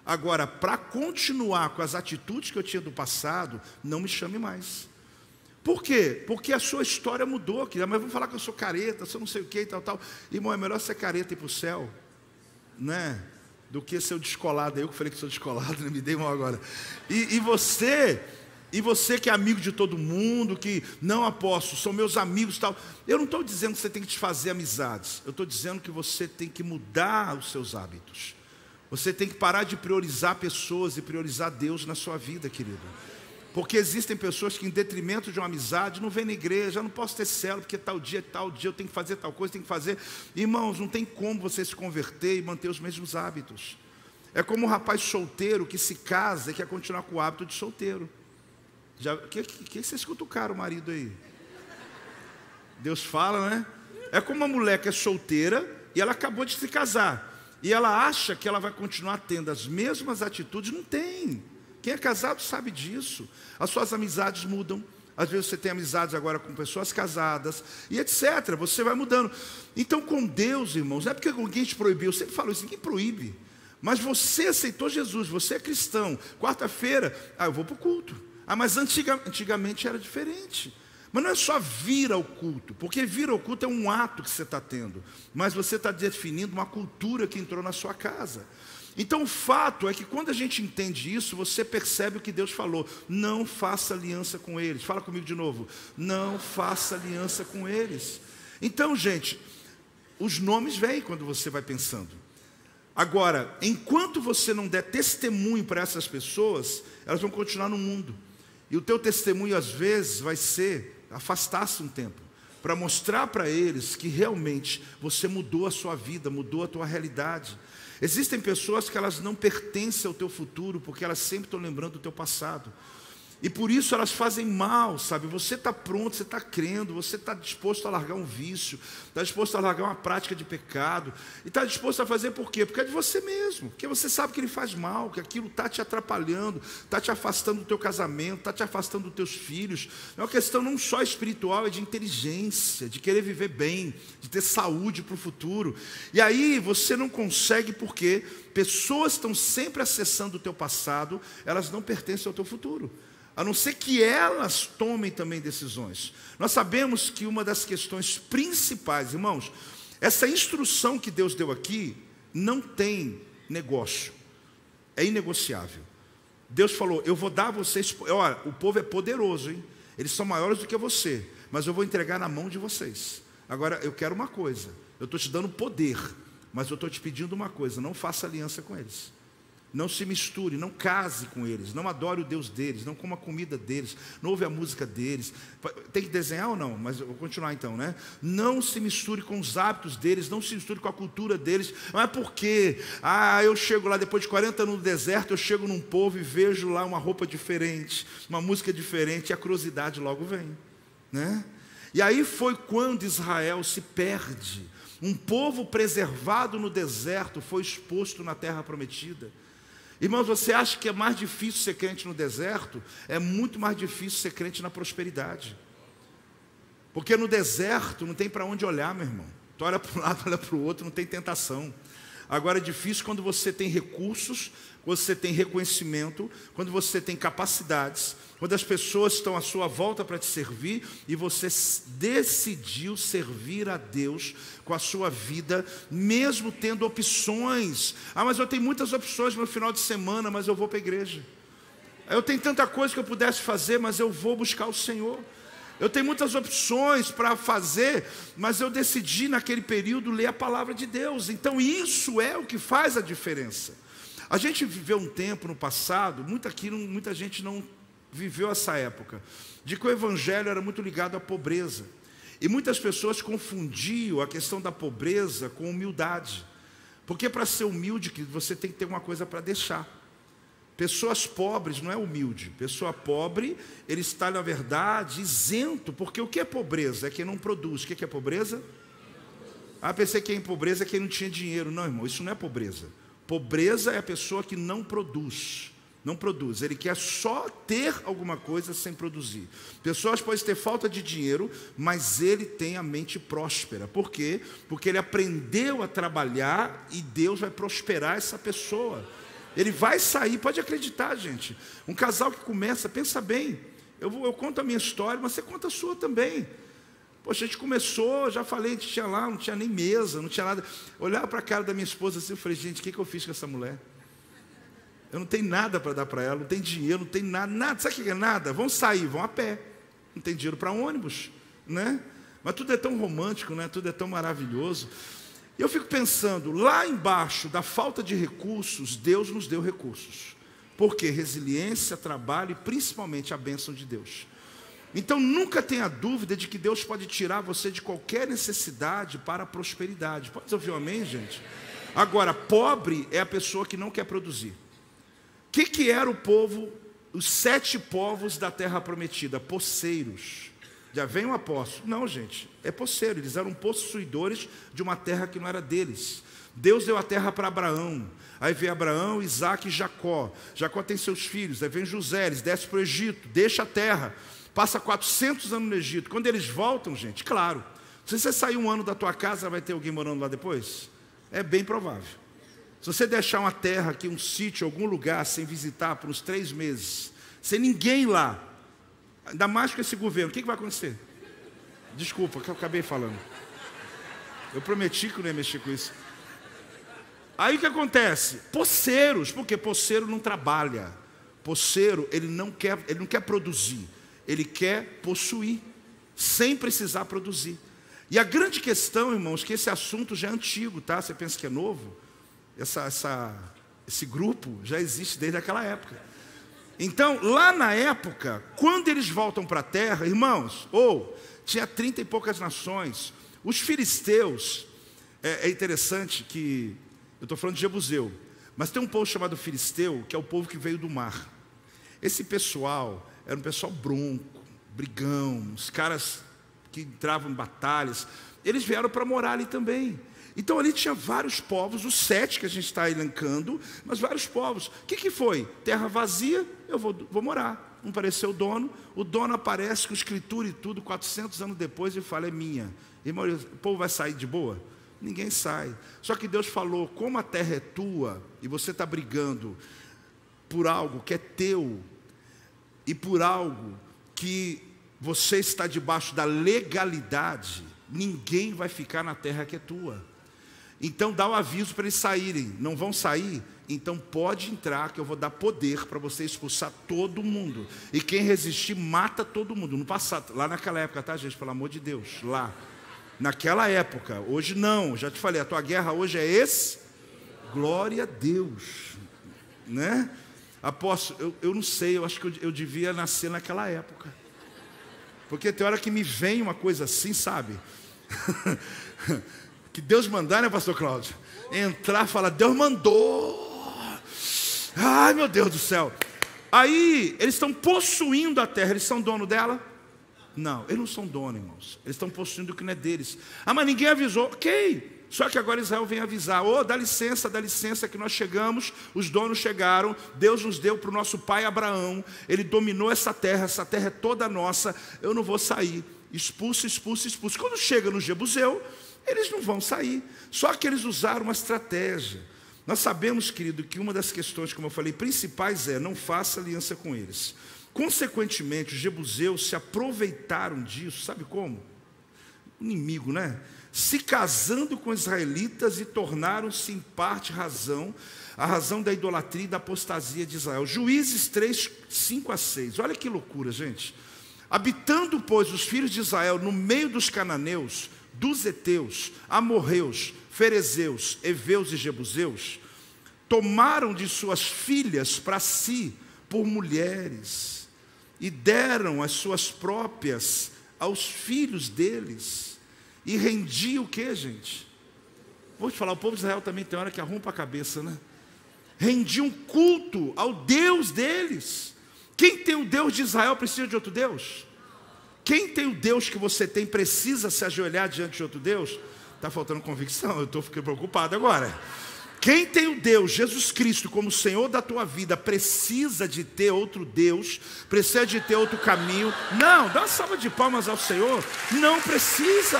Agora, para continuar com as atitudes que eu tinha do passado, não me chame mais. Por quê? Porque a sua história mudou, querida. Mas vão falar que eu sou careta, eu não sei o que e tal. Irmão, é melhor ser careta e ir para o céu, né? Do que ser o descolado. Eu que falei que sou descolado, né? Me dei mal agora. E você que é amigo de todo mundo, que não, apóstolo, são meus amigos e tal. Eu não estou dizendo que você tem que desfazer amizades. Eu estou dizendo que você tem que mudar os seus hábitos. Você tem que parar de priorizar pessoas e priorizar Deus na sua vida, querido. Porque existem pessoas que, em detrimento de uma amizade, não vêm na igreja, eu não posso ter célula, porque tal dia eu tenho que fazer tal coisa, tenho que fazer. Irmãos, não tem como você se converter e manter os mesmos hábitos. É como um rapaz solteiro que se casa e quer continuar com o hábito de solteiro. Que você escuta o cara, o marido aí? Deus fala, né? É como uma mulher que é solteira e ela acabou de se casar. E ela acha que ela vai continuar tendo as mesmas atitudes. Não tem. Quem é casado sabe disso. As suas amizades mudam. Às vezes você tem amizades agora com pessoas casadas e etc. Você vai mudando. Então com Deus, irmãos, não é porque alguém te proibiu. Eu sempre falo isso, ninguém proíbe. Mas você aceitou Jesus, você é cristão. Quarta-feira, eu vou para o culto. Mas antigamente era diferente. Mas não é só vir ao culto, porque vir ao culto é um ato que você está tendo. Mas você está definindo uma cultura que entrou na sua casa. Então o fato é que quando a gente entende isso, você percebe o que Deus falou. Não faça aliança com eles. Fala comigo de novo. Não faça aliança com eles. Então, gente, os nomes vêm quando você vai pensando. Agora, enquanto você não der testemunho para essas pessoas, elas vão continuar no mundo. E o teu testemunho, às vezes, vai ser afastar-se um tempo, para mostrar para eles que realmente você mudou a sua vida, mudou a tua realidade. Existem pessoas que elas não pertencem ao teu futuro, porque elas sempre estão lembrando do teu passado. E por isso elas fazem mal, sabe? Você está pronto, você está crendo, você está disposto a largar um vício, está disposto a largar uma prática de pecado, e está disposto a fazer por quê? Porque é de você mesmo, porque você sabe que ele faz mal, que aquilo está te atrapalhando, está te afastando do teu casamento, está te afastando dos teus filhos. É uma questão não só espiritual, é de inteligência, de querer viver bem, de ter saúde para o futuro. E aí você não consegue porque pessoas estão sempre acessando o teu passado, elas não pertencem ao teu futuro. A não ser que elas tomem também decisões. Nós sabemos que uma das questões principais, irmãos, essa instrução que Deus deu aqui, não tem negócio. É inegociável. Deus falou, eu vou dar a vocês, olha, o povo é poderoso, hein? Eles são maiores do que você, mas eu vou entregar na mão de vocês. Agora, eu quero uma coisa, eu estou te dando poder, mas eu estou te pedindo uma coisa, não faça aliança com eles. Não se misture, não case com eles, não adore o Deus deles, não coma a comida deles, não ouve a música deles. Tem que desenhar ou não? Mas eu vou continuar então, né? Não se misture com os hábitos deles, não se misture com a cultura deles. Não é porque, eu chego lá depois de 40 anos no deserto, eu chego num povo e vejo lá uma roupa diferente, uma música diferente, e a curiosidade logo vem, né? E aí foi quando Israel se perde. Um povo preservado no deserto foi exposto na terra prometida. Irmãos, você acha que é mais difícil ser crente no deserto? É muito mais difícil ser crente na prosperidade. Porque no deserto não tem para onde olhar, meu irmão. Tu olha para um lado, olha para o outro, não tem tentação. Agora é difícil quando você tem recursos, quando você tem reconhecimento, quando você tem capacidades, quando as pessoas estão à sua volta para te servir e você decidiu servir a Deus com a sua vida, mesmo tendo opções. Ah, mas eu tenho muitas opções no final de semana, mas eu vou para a igreja. Eu tenho tanta coisa que eu pudesse fazer, mas eu vou buscar o Senhor. Eu tenho muitas opções para fazer, mas eu decidi naquele período ler a palavra de Deus. Então isso é o que faz a diferença. A gente viveu um tempo no passado, muita gente não viveu essa época, de que o evangelho era muito ligado à pobreza. E muitas pessoas confundiam a questão da pobreza com humildade. Porque para ser humilde, você tem que ter uma coisa para deixar. Pessoas pobres não é humilde. Pessoa pobre, ele está, na verdade, isento. Porque o que é pobreza? É quem não produz. O que é pobreza? Ah, pensei que quem é pobreza é quem não tinha dinheiro. Não, irmão, isso não é pobreza. Pobreza é a pessoa que não produz. Não produz. Ele quer só ter alguma coisa sem produzir. Pessoas podem ter falta de dinheiro, mas ele tem a mente próspera. Por quê? Porque ele aprendeu a trabalhar e Deus vai prosperar essa pessoa. Ele vai sair, pode acreditar, gente. Um casal que começa, pensa bem. Eu conto a minha história, mas você conta a sua também. Poxa, a gente começou, já falei, a gente tinha lá, não tinha nem mesa, não tinha nada. Olhava para a cara da minha esposa assim, eu falei, gente, o que eu fiz com essa mulher? Eu não tenho nada para dar para ela, não tem dinheiro, não tem nada. Sabe o que é nada? Vão sair, vão a pé. Não tem dinheiro para ônibus, né? Mas tudo é tão romântico, né? Tudo é tão maravilhoso. E eu fico pensando, lá embaixo da falta de recursos, Deus nos deu recursos. Por quê? Resiliência, trabalho e principalmente a bênção de Deus. Então nunca tenha dúvida de que Deus pode tirar você de qualquer necessidade para a prosperidade. Pode ouvir um amém, gente? Agora, pobre é a pessoa que não quer produzir. O que era o povo, os 7 povos da terra prometida? Poceiros. Já vem um apóstolo. Não, gente, é poceiro. Eles eram possuidores de uma terra que não era deles. Deus deu a terra para Abraão. Aí vem Abraão, Isaac e Jacó. Jacó tem seus filhos. Aí vem José, eles descem para o Egito, deixa a terra. Passa 400 anos no Egito. Quando eles voltam, gente, claro, se você sair um ano da tua casa, vai ter alguém morando lá depois? É bem provável. Se você deixar uma terra aqui, um sítio, algum lugar, sem visitar por uns 3 meses, sem ninguém lá, ainda mais com esse governo, o que vai acontecer? Desculpa, que eu acabei falando. Eu prometi que eu não ia mexer com isso. Aí o que acontece? Poceiros, porque poceiro não trabalha. Poceiro, ele não quer produzir. Ele quer possuir, sem precisar produzir. E a grande questão, irmãos, que esse assunto já é antigo, tá? Você pensa que é novo? Esse grupo já existe desde aquela época. Então, lá na época, quando eles voltam para a terra, irmãos, tinha 30 e poucas nações. Os filisteus, é interessante que, eu estou falando de Jebuseu, mas tem um povo chamado filisteu, que é o povo que veio do mar. Esse pessoal era um pessoal bronco, brigão, os caras que entravam em batalhas, eles vieram para morar ali também. Então ali tinha vários povos, os 7 que a gente está elencando, mas vários povos. O que foi? Terra vazia, eu vou morar. Não apareceu o dono aparece com escritura e tudo, 400 anos depois, e fala, é minha. Irmão, o povo vai sair de boa? Ninguém sai. Só que Deus falou, como a terra é tua, e você está brigando por algo que é teu, e por algo que você está debaixo da legalidade, ninguém vai ficar na terra que é tua. Então dá o aviso para eles saírem. Não vão sair? Então pode entrar, que eu vou dar poder para você expulsar todo mundo. E quem resistir, mata todo mundo. No passado, lá naquela época, tá, gente? Pelo amor de Deus, lá. Naquela época, hoje não. Já te falei, a tua guerra hoje é esse. Glória a Deus, né? Apóstolo, eu não sei, eu acho que eu devia nascer naquela época. Porque tem hora que me vem uma coisa assim, sabe? Que Deus mandar, né, pastor Cláudio? Entrar e falar, Deus mandou. Ai, meu Deus do céu. Aí, eles estão possuindo a terra, eles são dono dela? Não, eles não são dono, irmãos. Eles estão possuindo o que não é deles. Ah, mas ninguém avisou. Ok. Só que agora Israel vem avisar, dá licença que nós chegamos, os donos chegaram, Deus nos deu para o nosso pai Abraão, ele dominou essa terra é toda nossa, eu não vou sair, expulso. Quando chega no Jebuseu, eles não vão sair, só que eles usaram uma estratégia. Nós sabemos, querido, que uma das questões, como eu falei, principais não faça aliança com eles. Consequentemente, os jebuseus se aproveitaram disso, sabe como? Inimigo, né? Se casando com israelitas e tornaram-se em parte a razão da idolatria e da apostasia de Israel. Juízes 3, 5 a 6. Olha que loucura, gente. Habitando, pois, os filhos de Israel no meio dos cananeus, dos heteus, amorreus, ferezeus, heveus e jebuseus, tomaram de suas filhas para si por mulheres e deram as suas próprias aos filhos deles e rendiam o que, gente? Vou te falar, o povo de Israel também tem hora que arrumpa a cabeça, né? Rendiam culto ao Deus deles. Quem tem o Deus de Israel precisa de outro Deus? Quem tem o Deus que você tem precisa se ajoelhar diante de outro Deus? Está faltando convicção, eu estou ficando preocupado agora. Quem tem o Deus, Jesus Cristo, como Senhor da tua vida, precisa de ter outro Deus, precisa de ter outro caminho. Não, dá uma salva de palmas ao Senhor. Não precisa.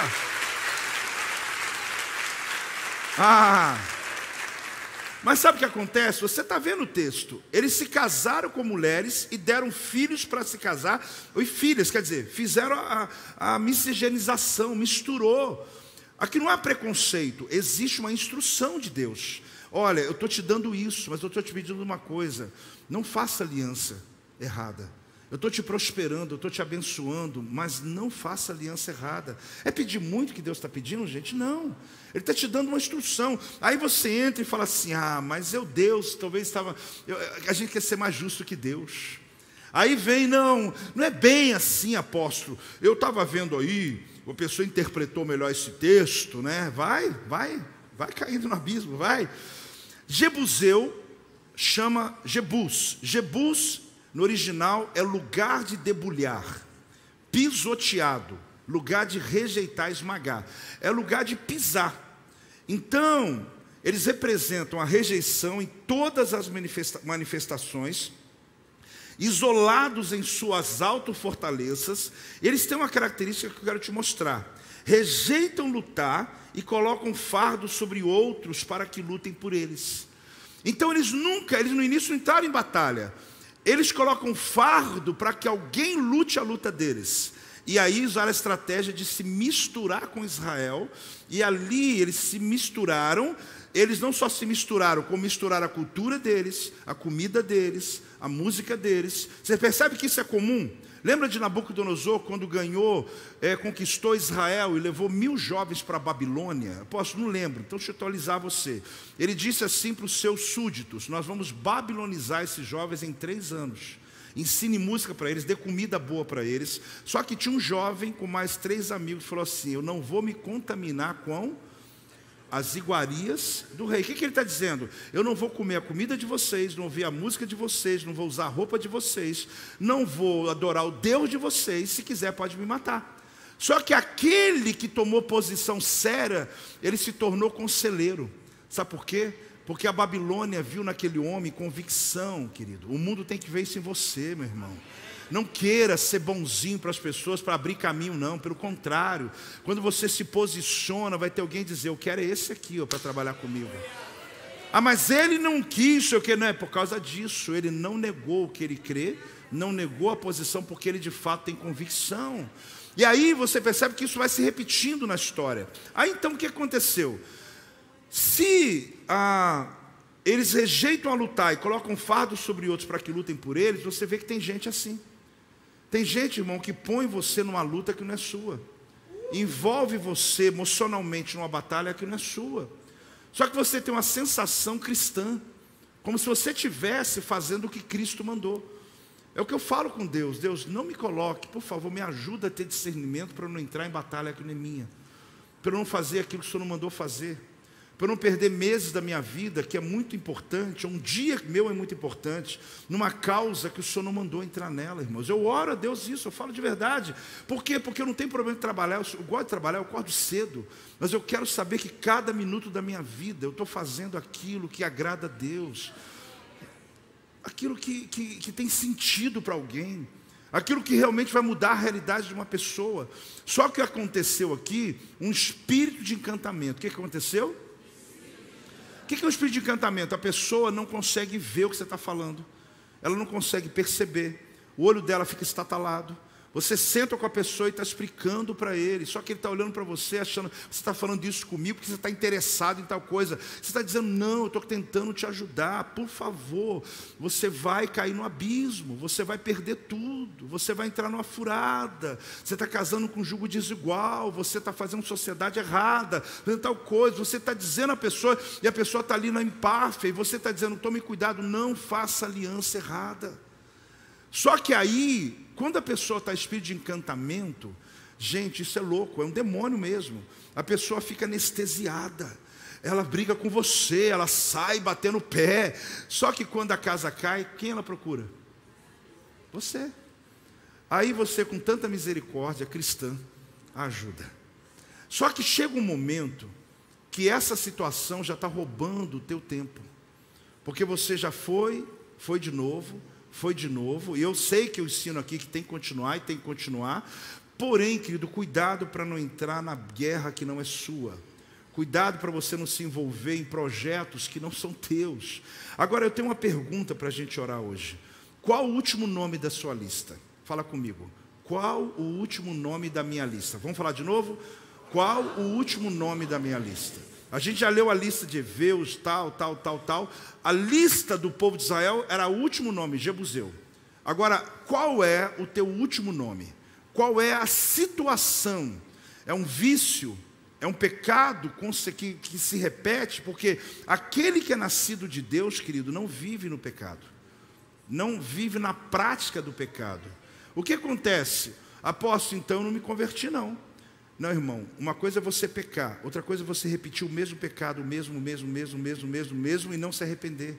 Mas sabe o que acontece? Você está vendo o texto. Eles se casaram com mulheres e deram filhos para se casar. E filhas, quer dizer, fizeram a miscigenação, misturou. Aqui não há preconceito, existe uma instrução de Deus. Olha, eu estou te dando isso, mas eu estou te pedindo uma coisa. Não faça aliança errada. Eu estou te prosperando, eu estou te abençoando, mas não faça aliança errada. É pedir muito que Deus está pedindo, gente? Não. Ele está te dando uma instrução. Aí você entra e fala assim, mas Deus talvez estava... A gente quer ser mais justo que Deus. Aí vem, não é bem assim, apóstolo. Eu estava vendo aí, a pessoa interpretou melhor esse texto, né? Vai caindo no abismo, vai. Jebuseu chama Jebus. Jebus, no original, é lugar de debulhar, pisoteado, lugar de rejeitar, esmagar. É lugar de pisar. Então, eles representam a rejeição em todas as manifestações, isolados em suas autofortalezas. Eles têm uma característica que eu quero te mostrar. Rejeitam lutar e colocam fardo sobre outros para que lutem por eles. Então eles no início não entraram em batalha. Eles colocam fardo para que alguém lute a luta deles. E aí usaram a estratégia de se misturar com Israel. E ali eles se misturaram. Eles não só se misturaram, como misturaram a cultura deles, a comida deles, a música deles. Você percebe que isso é comum? Lembra de Nabucodonosor, quando conquistou Israel e levou 1000 jovens para a Babilônia? Aposto, não lembro, então deixa eu atualizar você. Ele disse assim para os seus súditos: nós vamos babilonizar esses jovens em 3 anos. Ensine música para eles, dê comida boa para eles. Só que tinha um jovem com mais 3 amigos que falou assim: eu não vou me contaminar com as iguarias do rei. O que ele está dizendo? Eu não vou comer a comida de vocês, não ouvir a música de vocês, não vou usar a roupa de vocês, não vou adorar o Deus de vocês, se quiser pode me matar. Só que aquele que tomou posição séria, ele se tornou conselheiro. Sabe por quê? Porque a Babilônia viu naquele homem convicção, querido. O mundo tem que ver isso em você, meu irmão. Não queira ser bonzinho para as pessoas, para abrir caminho, não. Pelo contrário, quando você se posiciona, vai ter alguém dizer: eu quero esse aqui para trabalhar comigo. Mas ele não quis, eu quero. Não, é por causa disso. Ele não negou o que ele crê, não negou a posição, porque ele de fato tem convicção. E aí você percebe que isso vai se repetindo na história. Aí então o que aconteceu? Se eles rejeitam a lutar e colocam fardo sobre outros para que lutem por eles, você vê que tem gente assim. Tem gente, irmão, que põe você numa luta que não é sua, envolve você emocionalmente numa batalha que não é sua. Só que você tem uma sensação cristã, como se você estivesse fazendo o que Cristo mandou. É o que eu falo com Deus: Deus, não me coloque, por favor, me ajuda a ter discernimento para eu não entrar em batalha que não é minha, para eu não fazer aquilo que o Senhor não mandou fazer, para eu não perder meses da minha vida, que é muito importante, um dia meu é muito importante, numa causa que o Senhor não mandou entrar nela, irmãos. Eu oro a Deus isso, eu falo de verdade. Por quê? Porque eu não tenho problema de trabalhar, eu gosto de trabalhar, eu acordo cedo, mas eu quero saber que cada minuto da minha vida eu estou fazendo aquilo que agrada a Deus, aquilo que tem sentido para alguém, aquilo que realmente vai mudar a realidade de uma pessoa. Só que aconteceu aqui um espírito de encantamento. O que aconteceu? O que é um espírito de encantamento? A pessoa não consegue ver o que você está falando, ela não consegue perceber. o olho dela fica estatalado. Você senta com a pessoa e está explicando para ele, só que ele está olhando para você, achando, você está falando isso comigo porque você está interessado em tal coisa. Você está dizendo, não, eu estou tentando te ajudar, por favor. Você vai cair no abismo, você vai perder tudo, você vai entrar numa furada, você está casando com um jugo desigual, você está fazendo sociedade errada, fazendo tal coisa, você está dizendo à pessoa, e a pessoa está ali na empáfia, e você está dizendo, tome cuidado, não faça aliança errada. Só que aí, quando a pessoa está em espírito de encantamento, gente, isso é louco, é um demônio mesmo. A pessoa fica anestesiada, ela briga com você, ela sai batendo o pé. Só que quando a casa cai, quem ela procura? Você. Aí você, com tanta misericórdia cristã, ajuda. Só que chega um momento que essa situação já está roubando o teu tempo, porque você já foi de novo, e eu sei que eu ensino aqui que tem que continuar e tem que continuar, porém, querido, cuidado para não entrar na guerra que não é sua, cuidado para você não se envolver em projetos que não são teus. Agora eu tenho uma pergunta para a gente orar hoje. Qual o último nome da sua lista? Fala comigo. Qual o último nome da minha lista? Vamos falar de novo? Qual o último nome da minha lista? A gente já leu a lista de Eveus, tal. A lista do povo de Israel era o último nome, Jebuseu. Agora, qual é o teu último nome? Qual é a situação? É um vício? É um pecado que se repete? Porque aquele que é nascido de Deus, querido, não vive no pecado. Não vive na prática do pecado. O que acontece? Apóstolo, então eu não me converti não. Não, irmão, uma coisa é você pecar, outra coisa é você repetir o mesmo pecado, o mesmo, e não se arrepender.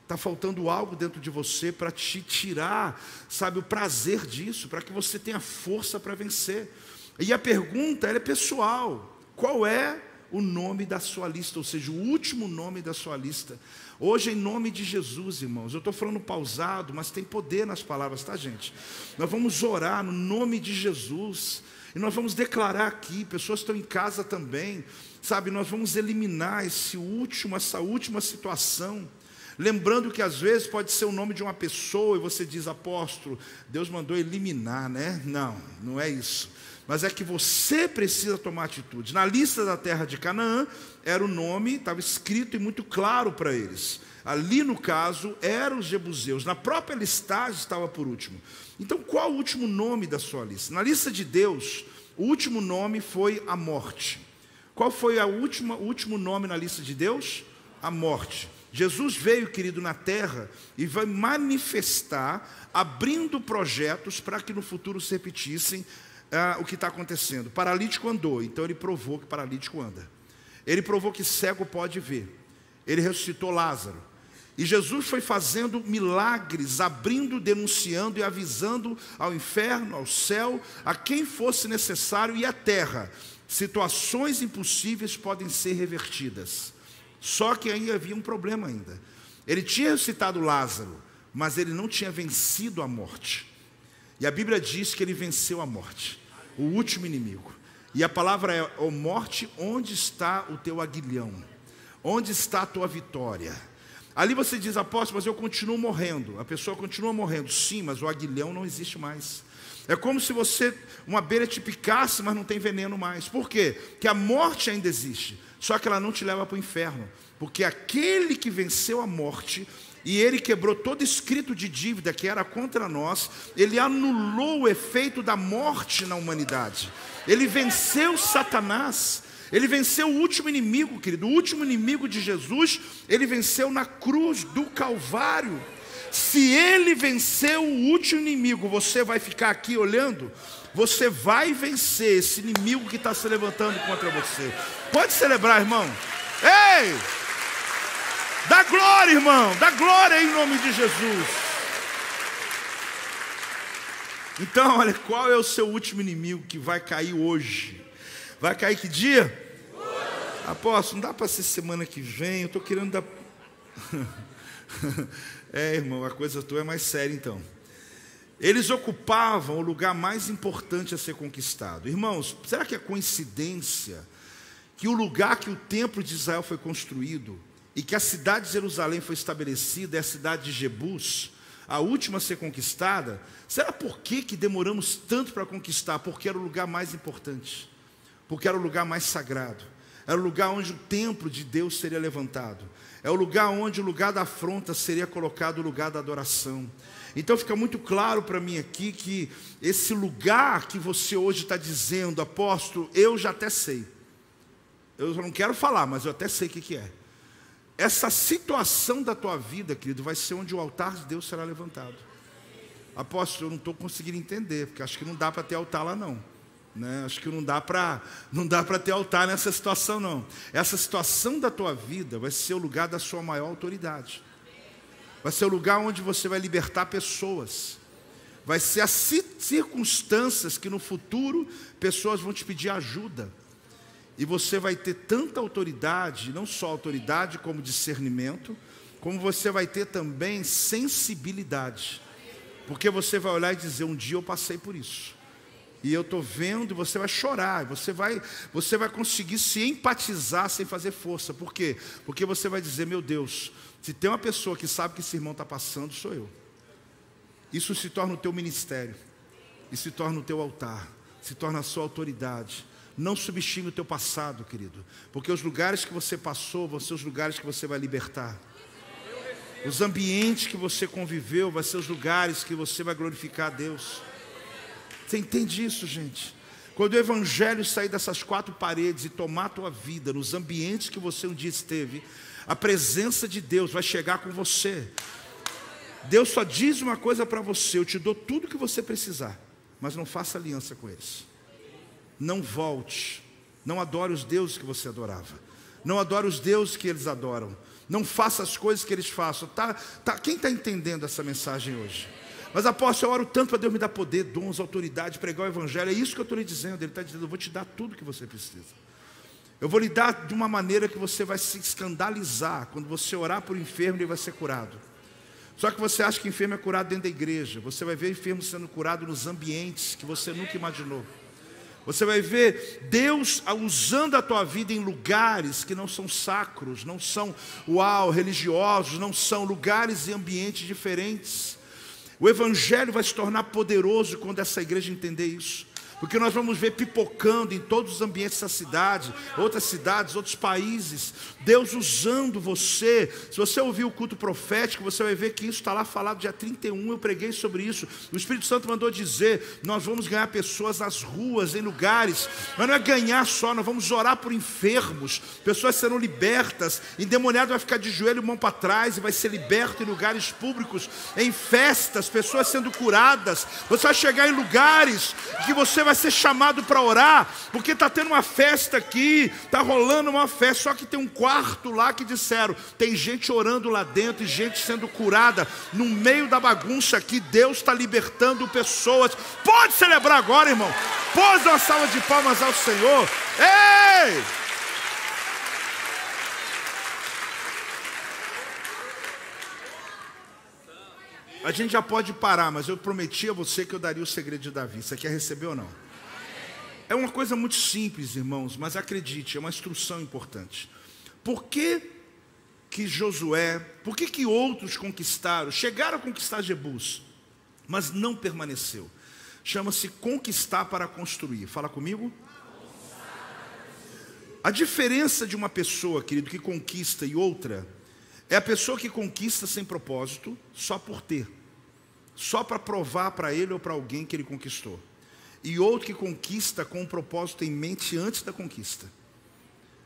Está faltando algo dentro de você para te tirar, sabe, o prazer disso, para que você tenha força para vencer. E a pergunta, ela é pessoal. Qual é o nome da sua lista? Ou seja, o último nome da sua lista. Hoje, em nome de Jesus, irmãos, eu estou falando pausado, mas tem poder nas palavras, tá, gente? Nós vamos orar no nome de Jesus. E nós vamos declarar aqui, pessoas estão em casa também, sabe, nós vamos eliminar essa última situação, lembrando que às vezes pode ser o nome de uma pessoa, e você diz, apóstolo, Deus mandou eliminar, né? Não é isso, mas é que você precisa tomar atitude. Na lista da terra de Canaã, era o nome, estava escrito e muito claro para eles. Ali no caso, eram os jebuseus, na própria listagem estava por último. Então qual o último nome da sua lista? Na lista de Deus, o último nome foi a morte. Qual foi o último nome na lista de Deus? A morte. Jesus veio, querido, na terra e vai manifestar, abrindo projetos para que no futuro se repetissem o que está acontecendo. Paralítico andou, então ele provou que paralítico anda. Ele provou que cego pode ver. Ele ressuscitou Lázaro. E Jesus foi fazendo milagres, abrindo, denunciando e avisando ao inferno, ao céu, a quem fosse necessário e à terra. Situações impossíveis podem ser revertidas. Só que aí havia um problema ainda. Ele tinha ressuscitado Lázaro, mas ele não tinha vencido a morte. E a Bíblia diz que ele venceu a morte, o último inimigo. E a palavra é, ó morte, onde está o teu aguilhão? Onde está a tua vitória? Ali você diz, apóstolo, mas eu continuo morrendo. A pessoa continua morrendo. Sim, mas o aguilhão não existe mais. É como se uma abelha te picasse, mas não tem veneno mais. Por quê? Porque a morte ainda existe, só que ela não te leva para o inferno. Porque aquele que venceu a morte, e ele quebrou todo escrito de dívida que era contra nós, ele anulou o efeito da morte na humanidade. Ele venceu Satanás. Ele venceu o último inimigo, querido. O último inimigo de Jesus, ele venceu na cruz do Calvário. Se ele venceu o último inimigo, você vai ficar aqui olhando? Você vai vencer esse inimigo que está se levantando contra você. Pode celebrar, irmão. Ei! Dá glória, irmão. Dá glória em nome de Jesus. Então, olha, qual é o seu último inimigo que vai cair hoje? Vai cair que dia? Apóstolo, não dá para ser semana que vem, eu estou querendo dar... irmão, a coisa tua é mais séria então. Eles ocupavam o lugar mais importante a ser conquistado. Irmãos, será que é coincidência que o lugar que o templo de Israel foi construído e que a cidade de Jerusalém foi estabelecida é a cidade de Jebus? a última a ser conquistada, será por que demoramos tanto para conquistar? Porque era o lugar mais importante, porque era o lugar mais sagrado, era o lugar onde o templo de Deus seria levantado, é o lugar onde o lugar da afronta seria colocado o lugar da adoração. Então fica muito claro para mim aqui que esse lugar que você hoje está dizendo, apóstolo, eu já até sei, eu não quero falar, mas eu até sei o que é. Essa situação da tua vida, querido, vai ser onde o altar de Deus será levantado. Apóstolo, eu não estou conseguindo entender, porque acho que não dá para ter altar lá não, né? Acho que não dá para ter altar nessa situação não. Essa situação da tua vida vai ser o lugar da sua maior autoridade. Vai ser o lugar onde você vai libertar pessoas. Vai ser as circunstâncias que no futuro pessoas vão te pedir ajuda. E você vai ter tanta autoridade, não só autoridade como discernimento, como você vai ter também sensibilidade. Porque você vai olhar e dizer, um dia eu passei por isso. E eu estou vendo, e você vai chorar, você vai conseguir se empatizar sem fazer força. Por quê? Porque você vai dizer, meu Deus, se tem uma pessoa que sabe que esse irmão está passando, sou eu. Isso se torna o teu ministério, isso se torna o teu altar, se torna a sua autoridade. Não subestime o teu passado, querido, porque os lugares que você passou vão ser os lugares que você vai libertar. Os ambientes que você conviveu vão ser os lugares que você vai glorificar a Deus. Você entende isso, gente? Quando o evangelho sair dessas quatro paredes e tomar a tua vida, nos ambientes que você um dia esteve, a presença de Deus vai chegar com você. Deus só diz uma coisa para você, eu te dou tudo o que você precisar, mas não faça aliança com eles. Não volte, não adore os deuses que você adorava, não adore os deuses que eles adoram, não faça as coisas que eles façam. Quem está entendendo essa mensagem hoje? Mas apóstolo, eu oro tanto para Deus me dar poder, dons, autoridade, pregar o evangelho. É isso que eu estou lhe dizendo. Ele está dizendo, eu vou te dar tudo que você precisa. Eu vou lhe dar de uma maneira que você vai se escandalizar. Quando você orar por enfermo, ele vai ser curado. Só que você acha que enfermo é curado dentro da igreja. Você vai ver enfermo sendo curado nos ambientes que você nunca imaginou. Você vai ver Deus usando a tua vida em lugares que não são sacros, não são religiosos, não são lugares e ambientes diferentes. O evangelho vai se tornar poderoso quando essa igreja entender isso. Porque nós vamos ver pipocando em todos os ambientes da cidade, outras cidades, outros países, Deus usando você. Se você ouvir o culto profético, você vai ver que isso está lá falado, dia 31, eu preguei sobre isso. O Espírito Santo mandou dizer, nós vamos ganhar pessoas nas ruas, em lugares, mas não é ganhar só, nós vamos orar por enfermos, pessoas serão libertas, endemoniado vai ficar de joelho, mão para trás, e vai ser liberto em lugares públicos, em festas, pessoas sendo curadas. Você vai chegar em lugares que você vai ser chamado para orar, porque está tendo uma festa aqui, está rolando uma festa, só que tem um quarto lá que disseram, tem gente orando lá dentro e gente sendo curada, no meio da bagunça aqui, Deus está libertando pessoas. Pode celebrar agora, irmão, pode dar uma salva de palmas ao Senhor. Ei! A gente já pode parar, mas eu prometi a você que eu daria o segredo de Davi. Você quer receber ou não? É uma coisa muito simples, irmãos, mas acredite, é uma instrução importante. Por que Josué, por que outros conquistaram, chegaram a conquistar Jebus, mas não permaneceu? Chama-se conquistar para construir. Fala comigo. A diferença de uma pessoa, querido, que conquista e outra, é a pessoa que conquista sem propósito, só por ter. Só para provar para ele ou para alguém que ele conquistou. E outro que conquista com um propósito em mente antes da conquista.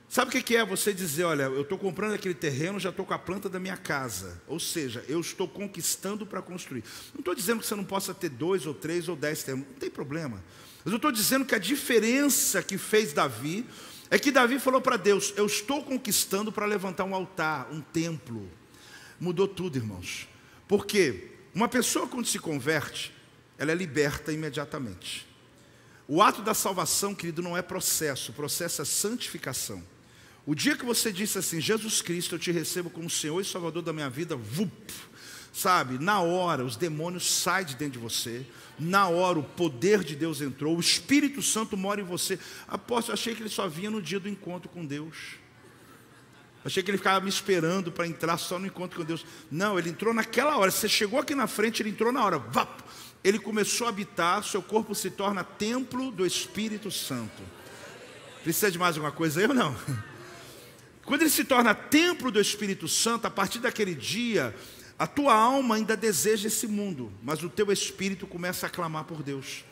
Sabe o que é você dizer, olha, eu estou comprando aquele terreno, já estou com a planta da minha casa. Ou seja, eu estou conquistando para construir. Não estou dizendo que você não possa ter 2 ou 3 ou 10 terrenos, não tem problema. Mas eu estou dizendo que a diferença que fez Davi, é que Davi falou para Deus, eu estou conquistando para levantar um altar, um templo. Mudou tudo, irmãos. Por quê? Uma pessoa quando se converte, ela é liberta imediatamente. O ato da salvação, querido, não é processo, o processo é santificação. O dia que você disse assim, Jesus Cristo, eu te recebo como Senhor e Salvador da minha vida, sabe, na hora os demônios saem de dentro de você, na hora o poder de Deus entrou, o Espírito Santo mora em você. Apóstolo, eu achei que ele só vinha no dia do encontro com Deus. Achei que ele ficava me esperando para entrar só no encontro com Deus. Não, ele entrou naquela hora. Você chegou aqui na frente, ele entrou na hora. Vap! Ele começou a habitar, seu corpo se torna templo do Espírito Santo. Precisa de mais alguma coisa aí ou não? Quando ele se torna templo do Espírito Santo, a partir daquele dia, a tua alma ainda deseja esse mundo, mas o teu espírito começa a clamar por Deus.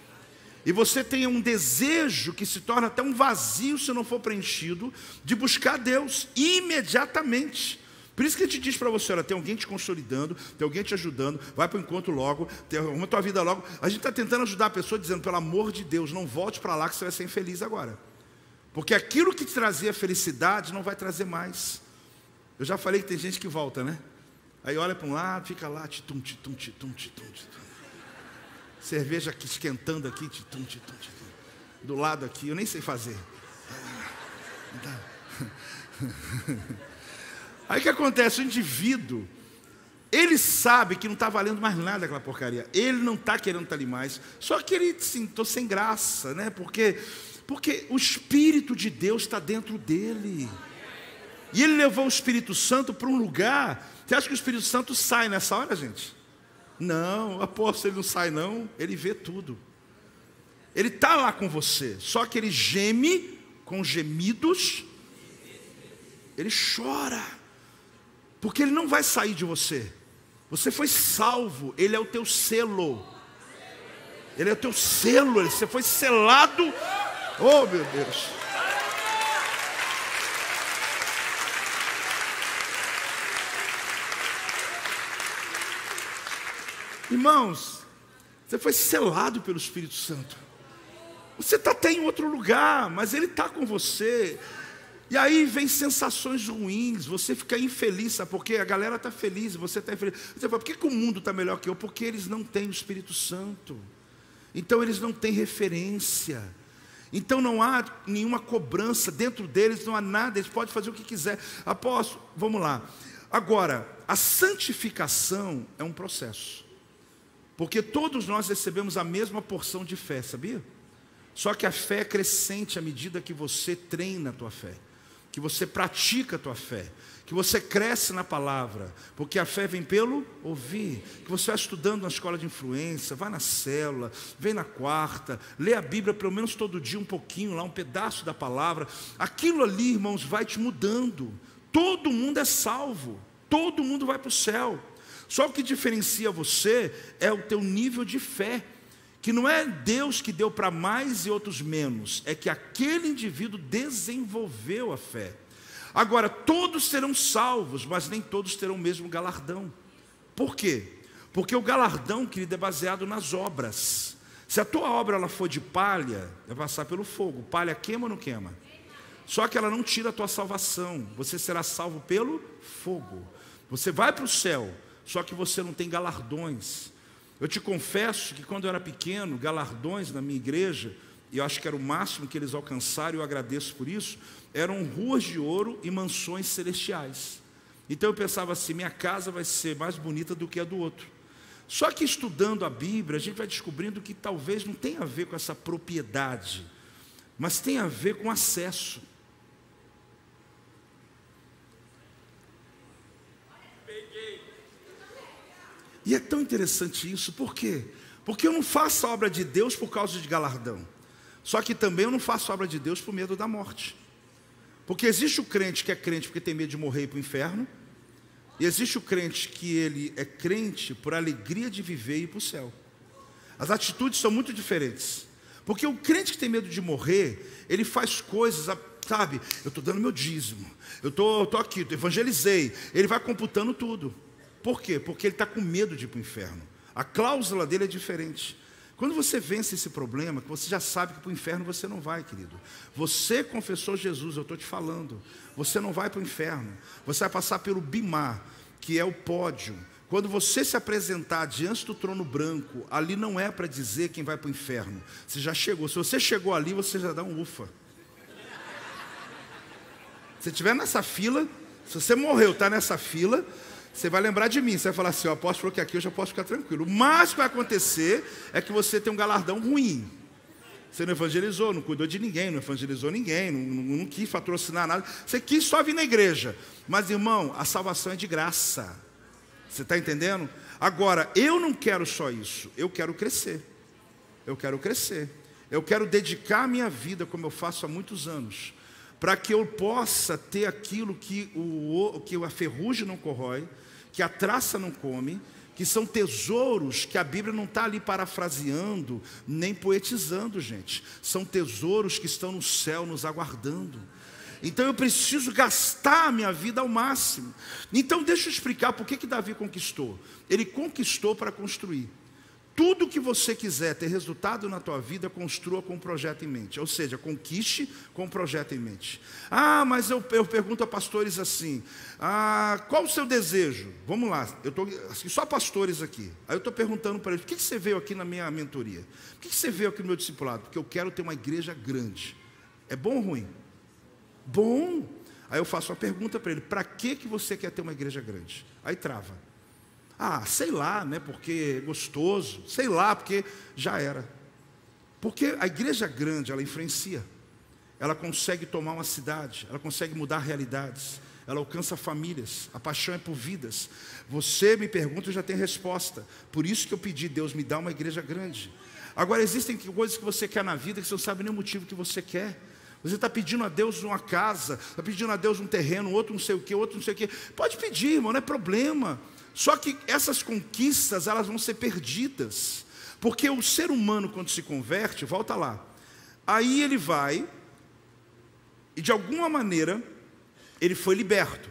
E você tem um desejo que se torna até um vazio, se não for preenchido, de buscar Deus imediatamente. Por isso que a gente diz para você, olha, tem alguém te consolidando, tem alguém te ajudando, vai para o encontro logo, arruma a tua vida logo. A gente está tentando ajudar a pessoa dizendo, pelo amor de Deus, não volte para lá que você vai ser infeliz agora. Porque aquilo que te trazia felicidade não vai trazer mais. Eu já falei que tem gente que volta, né? Aí olha para um lado, fica lá, titum, titum, titum, titum, titum. Cerveja aqui, esquentando aqui, titum, titum, titum. Do lado aqui, eu nem sei fazer. Aí o que acontece? O indivíduo, ele sabe que não está valendo mais nada aquela porcaria. Ele não está querendo estar ali mais. Só que ele, assim, estou sem graça, né? Porque o Espírito de Deus está dentro dele. E ele levou o Espírito Santo para um lugar. Você acha que o Espírito Santo sai nessa hora, gente? Não, apóstolo, ele não sai não. Ele vê tudo. Ele está lá com você. Só que ele geme com gemidos. Ele chora. Porque ele não vai sair de você. Você foi salvo. Ele é o teu selo. Ele é o teu selo. Você foi selado. Oh, meu Deus. Irmãos, você foi selado pelo Espírito Santo. Você está até em outro lugar, mas Ele está com você. E aí vem sensações ruins, você fica infeliz, sabe? Porque a galera está feliz, você está infeliz. Você fala, por que o mundo está melhor que eu? Porque eles não têm o Espírito Santo. Então eles não têm referência. Então não há nenhuma cobrança dentro deles, não há nada, eles podem fazer o que quiser. Apóstolo, vamos lá. Agora, a santificação é um processo. Porque todos nós recebemos a mesma porção de fé, sabia? Só que a fé é crescente à medida que você treina a tua fé, que você pratica a tua fé, que você cresce na palavra, porque a fé vem pelo ouvir, que você vai estudando na escola de influência, vai na célula, vem na quarta, lê a Bíblia pelo menos todo dia um pouquinho lá, um pedaço da palavra. Aquilo ali, irmãos, vai te mudando. Todo mundo é salvo, todo mundo vai para o céu. Só o que diferencia você é o teu nível de fé, que não é Deus que deu para mais e outros menos, é que aquele indivíduo desenvolveu a fé. Agora, todos serão salvos, mas nem todos terão o mesmo galardão. Por quê? Porque o galardão, querido, é baseado nas obras. Se a tua obra ela for de palha, vai passar pelo fogo. Palha queima ou não queima? Só que ela não tira a tua salvação. Você será salvo pelo fogo. Você vai para o céu, só que você não tem galardões. Eu te confesso que quando eu era pequeno, galardões na minha igreja, e eu acho que era o máximo que eles alcançaram, e eu agradeço por isso, eram ruas de ouro e mansões celestiais. Então eu pensava assim, minha casa vai ser mais bonita do que a do outro. Só que estudando a Bíblia, a gente vai descobrindo que talvez não tenha a ver com essa propriedade, mas tem a ver com acesso. E é tão interessante isso, por quê? Porque eu não faço a obra de Deus por causa de galardão. Só que também eu não faço a obra de Deus por medo da morte. Porque existe o crente que é crente porque tem medo de morrer e ir para o inferno. E existe o crente que ele é crente por alegria de viver e ir para o céu. As atitudes são muito diferentes. Porque o crente que tem medo de morrer, ele faz coisas, sabe? Eu estou dando meu dízimo, eu estou aqui, evangelizei. Ele vai computando tudo. Por quê? Porque ele está com medo de ir para o inferno. A cláusula dele é diferente. Quando você vence esse problema, você já sabe que para o inferno você não vai, querido. Você confessou Jesus, eu estou te falando. Você não vai para o inferno. Você vai passar pelo bimá, que é o pódio. Quando você se apresentar diante do trono branco, ali não é para dizer quem vai para o inferno. Você já chegou. Se você chegou ali, você já dá um ufa. Se estiver nessa fila, se você morreu, está nessa fila, você vai lembrar de mim, você vai falar assim, o apóstolo falou que aqui eu já posso ficar tranquilo. O máximo que vai acontecer é que você tem um galardão ruim. Você não evangelizou, não cuidou de ninguém, não evangelizou ninguém, não quis patrocinar nada. Você quis só vir na igreja. Mas, irmão, a salvação é de graça. Você está entendendo? Agora, eu não quero só isso. Eu quero crescer. Eu quero crescer. Eu quero dedicar a minha vida, como eu faço há muitos anos, para que eu possa ter aquilo que a ferrugem não corrói, que a traça não come, que são tesouros que a Bíblia não está ali parafraseando, nem poetizando, gente. São tesouros que estão no céu nos aguardando. Então eu preciso gastar a minha vida ao máximo. Então deixa eu explicar por que Davi conquistou. Ele conquistou para construir. Tudo que você quiser ter resultado na tua vida, construa com um projeto em mente. Ou seja, conquiste com um projeto em mente. Ah, mas eu pergunto a pastores assim, qual o seu desejo? Vamos lá, eu estou assim, só pastores aqui. Aí eu estou perguntando para eles, por que você veio aqui na minha mentoria? Por que você veio aqui no meu discipulado? Porque eu quero ter uma igreja grande. É bom ou ruim? Bom. Aí eu faço uma pergunta para ele, para que você quer ter uma igreja grande? Aí trava. Sei lá, né, porque é gostoso, sei lá, porque já era. Porque a igreja grande, ela influencia, ela consegue tomar uma cidade, ela consegue mudar realidades, ela alcança famílias, a paixão é por vidas. Você me pergunta, eu já tenho resposta. Por isso que eu pedi, Deus me dá uma igreja grande. Agora, existem coisas que você quer na vida que você não sabe nem o motivo que você quer. Você está pedindo a Deus uma casa, está pedindo a Deus um terreno, outro não sei o que, outro não sei o que. Pode pedir, irmão, não é problema. Só que essas conquistas, elas vão ser perdidas. Porque o ser humano, quando se converte, volta lá. Aí ele vai, e de alguma maneira, ele foi liberto.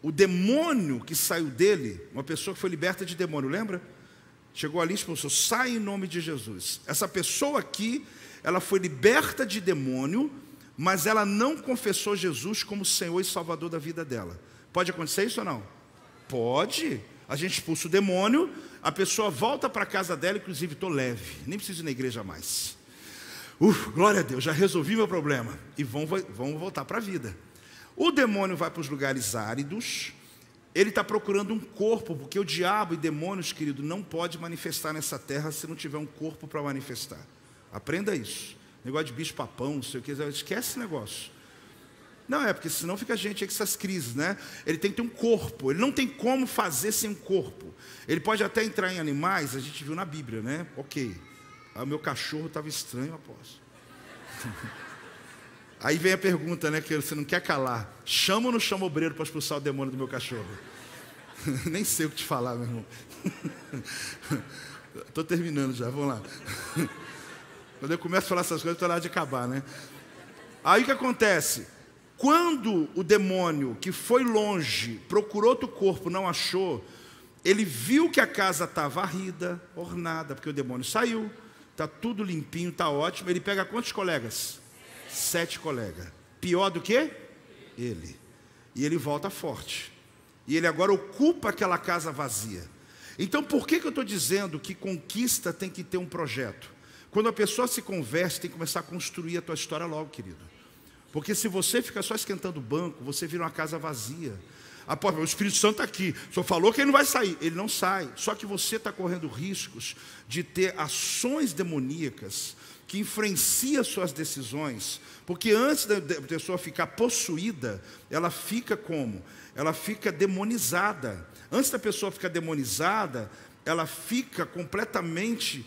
O demônio que saiu dele, uma pessoa que foi liberta de demônio, lembra? Chegou ali e expulsou, sai em nome de Jesus. Essa pessoa aqui, ela foi liberta de demônio, mas ela não confessou Jesus como Senhor e Salvador da vida dela. Pode acontecer isso ou não? Pode. A gente expulsa o demônio, a pessoa volta para a casa dela, inclusive estou leve, nem preciso ir na igreja mais. Glória a Deus, já resolvi meu problema. E vão voltar para a vida. O demônio vai para os lugares áridos, ele está procurando um corpo, porque o diabo e demônios, querido, não pode manifestar nessa terra se não tiver um corpo para manifestar. Aprenda isso. Negócio de bicho papão, não sei o que, esquece esse negócio. Não, porque senão fica a gente aí com essas crises, né? Ele tem que ter um corpo, ele não tem como fazer sem um corpo. Ele pode até entrar em animais, a gente viu na Bíblia, né? Ok. Aí o meu cachorro estava estranho, apóstolo. Aí vem a pergunta, né, que você não quer calar. Chama ou não chama obreiro para expulsar o demônio do meu cachorro? Nem sei o que te falar, meu irmão. Estou terminando já, vamos lá. Quando eu começo a falar essas coisas, estou na hora de acabar, né? Aí o que acontece? Quando o demônio que foi longe, procurou outro corpo, não achou, ele viu que a casa está varrida, ornada, porque o demônio saiu, está tudo limpinho, está ótimo. Ele pega quantos colegas? 7 colegas. Pior do que? Ele. E ele volta forte. E ele agora ocupa aquela casa vazia. Então por que eu estou dizendo que conquista tem que ter um projeto? Quando a pessoa se converte, tem que começar a construir a tua história logo, querido. Porque se você fica só esquentando o banco, você vira uma casa vazia. O Espírito Santo está aqui, o senhor falou que ele não vai sair. Ele não sai, só que você está correndo riscos de ter ações demoníacas que influenciam suas decisões. Porque antes da pessoa ficar possuída, ela fica como? Ela fica demonizada. Antes da pessoa ficar demonizada, ela fica completamente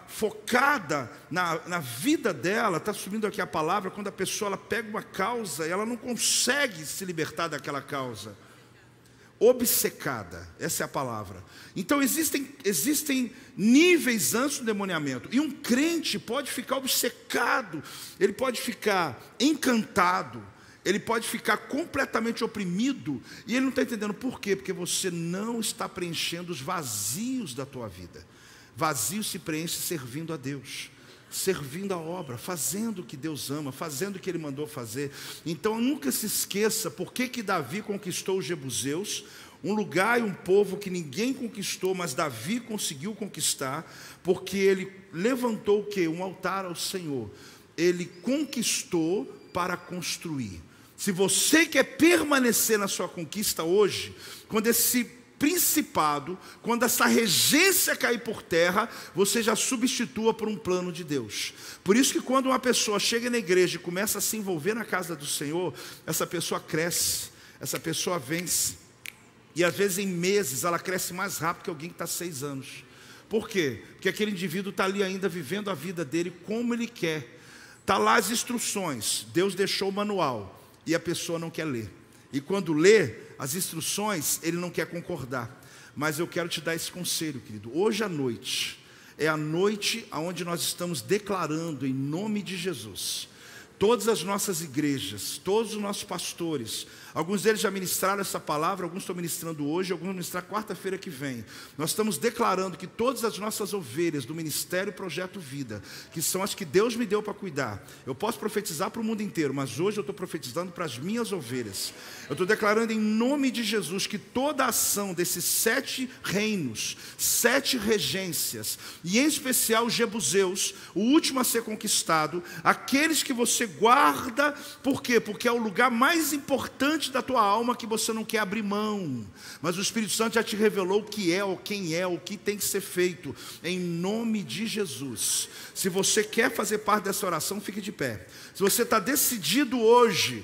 focada na vida dela. Está subindo aqui a palavra, quando a pessoa ela pega uma causa e ela não consegue se libertar daquela causa. Obcecada, essa é a palavra. Então existem níveis antes do demoniamento. E um crente pode ficar obcecado, ele pode ficar encantado, ele pode ficar completamente oprimido, e ele não está entendendo por quê? Porque você não está preenchendo os vazios da tua vida. Vazio se preenche servindo a Deus, servindo a obra, fazendo o que Deus ama, fazendo o que Ele mandou fazer. Então nunca se esqueça por que Davi conquistou os jebuseus, um lugar e um povo que ninguém conquistou, mas Davi conseguiu conquistar, porque ele levantou o quê? Um altar ao Senhor. Ele conquistou para construir. Se você quer permanecer na sua conquista hoje, quando esse principado, quando essa regência cair por terra, você já substitua por um plano de Deus. Por isso que quando uma pessoa chega na igreja e começa a se envolver na casa do Senhor, essa pessoa cresce, essa pessoa vence. E às vezes em meses ela cresce mais rápido que alguém que está 6 anos. Por quê? Porque aquele indivíduo está ali ainda vivendo a vida dele como ele quer. Está lá as instruções, Deus deixou o manual e a pessoa não quer ler. E quando lê as instruções, ele não quer concordar. Mas eu quero te dar esse conselho, querido. Hoje à noite, é a noite onde nós estamos declarando em nome de Jesus. Todas as nossas igrejas, todos os nossos pastores, alguns deles já ministraram essa palavra, alguns estão ministrando hoje, alguns vão ministrar quarta-feira que vem. Nós estamos declarando que todas as nossas ovelhas do Ministério Projeto Vida, que são as que Deus me deu para cuidar, eu posso profetizar para o mundo inteiro, mas hoje eu estou profetizando para as minhas ovelhas. Eu estou declarando em nome de Jesus que toda a ação desses 7 reinos, 7 regências, e em especial os jebuseus, o último a ser conquistado, aqueles que você guarda, por quê? Porque é o lugar mais importante da tua alma que você não quer abrir mão, mas o Espírito Santo já te revelou o que é, ou quem é, o que tem que ser feito, em nome de Jesus. Se você quer fazer parte dessa oração, fique de pé. Se você está decidido hoje,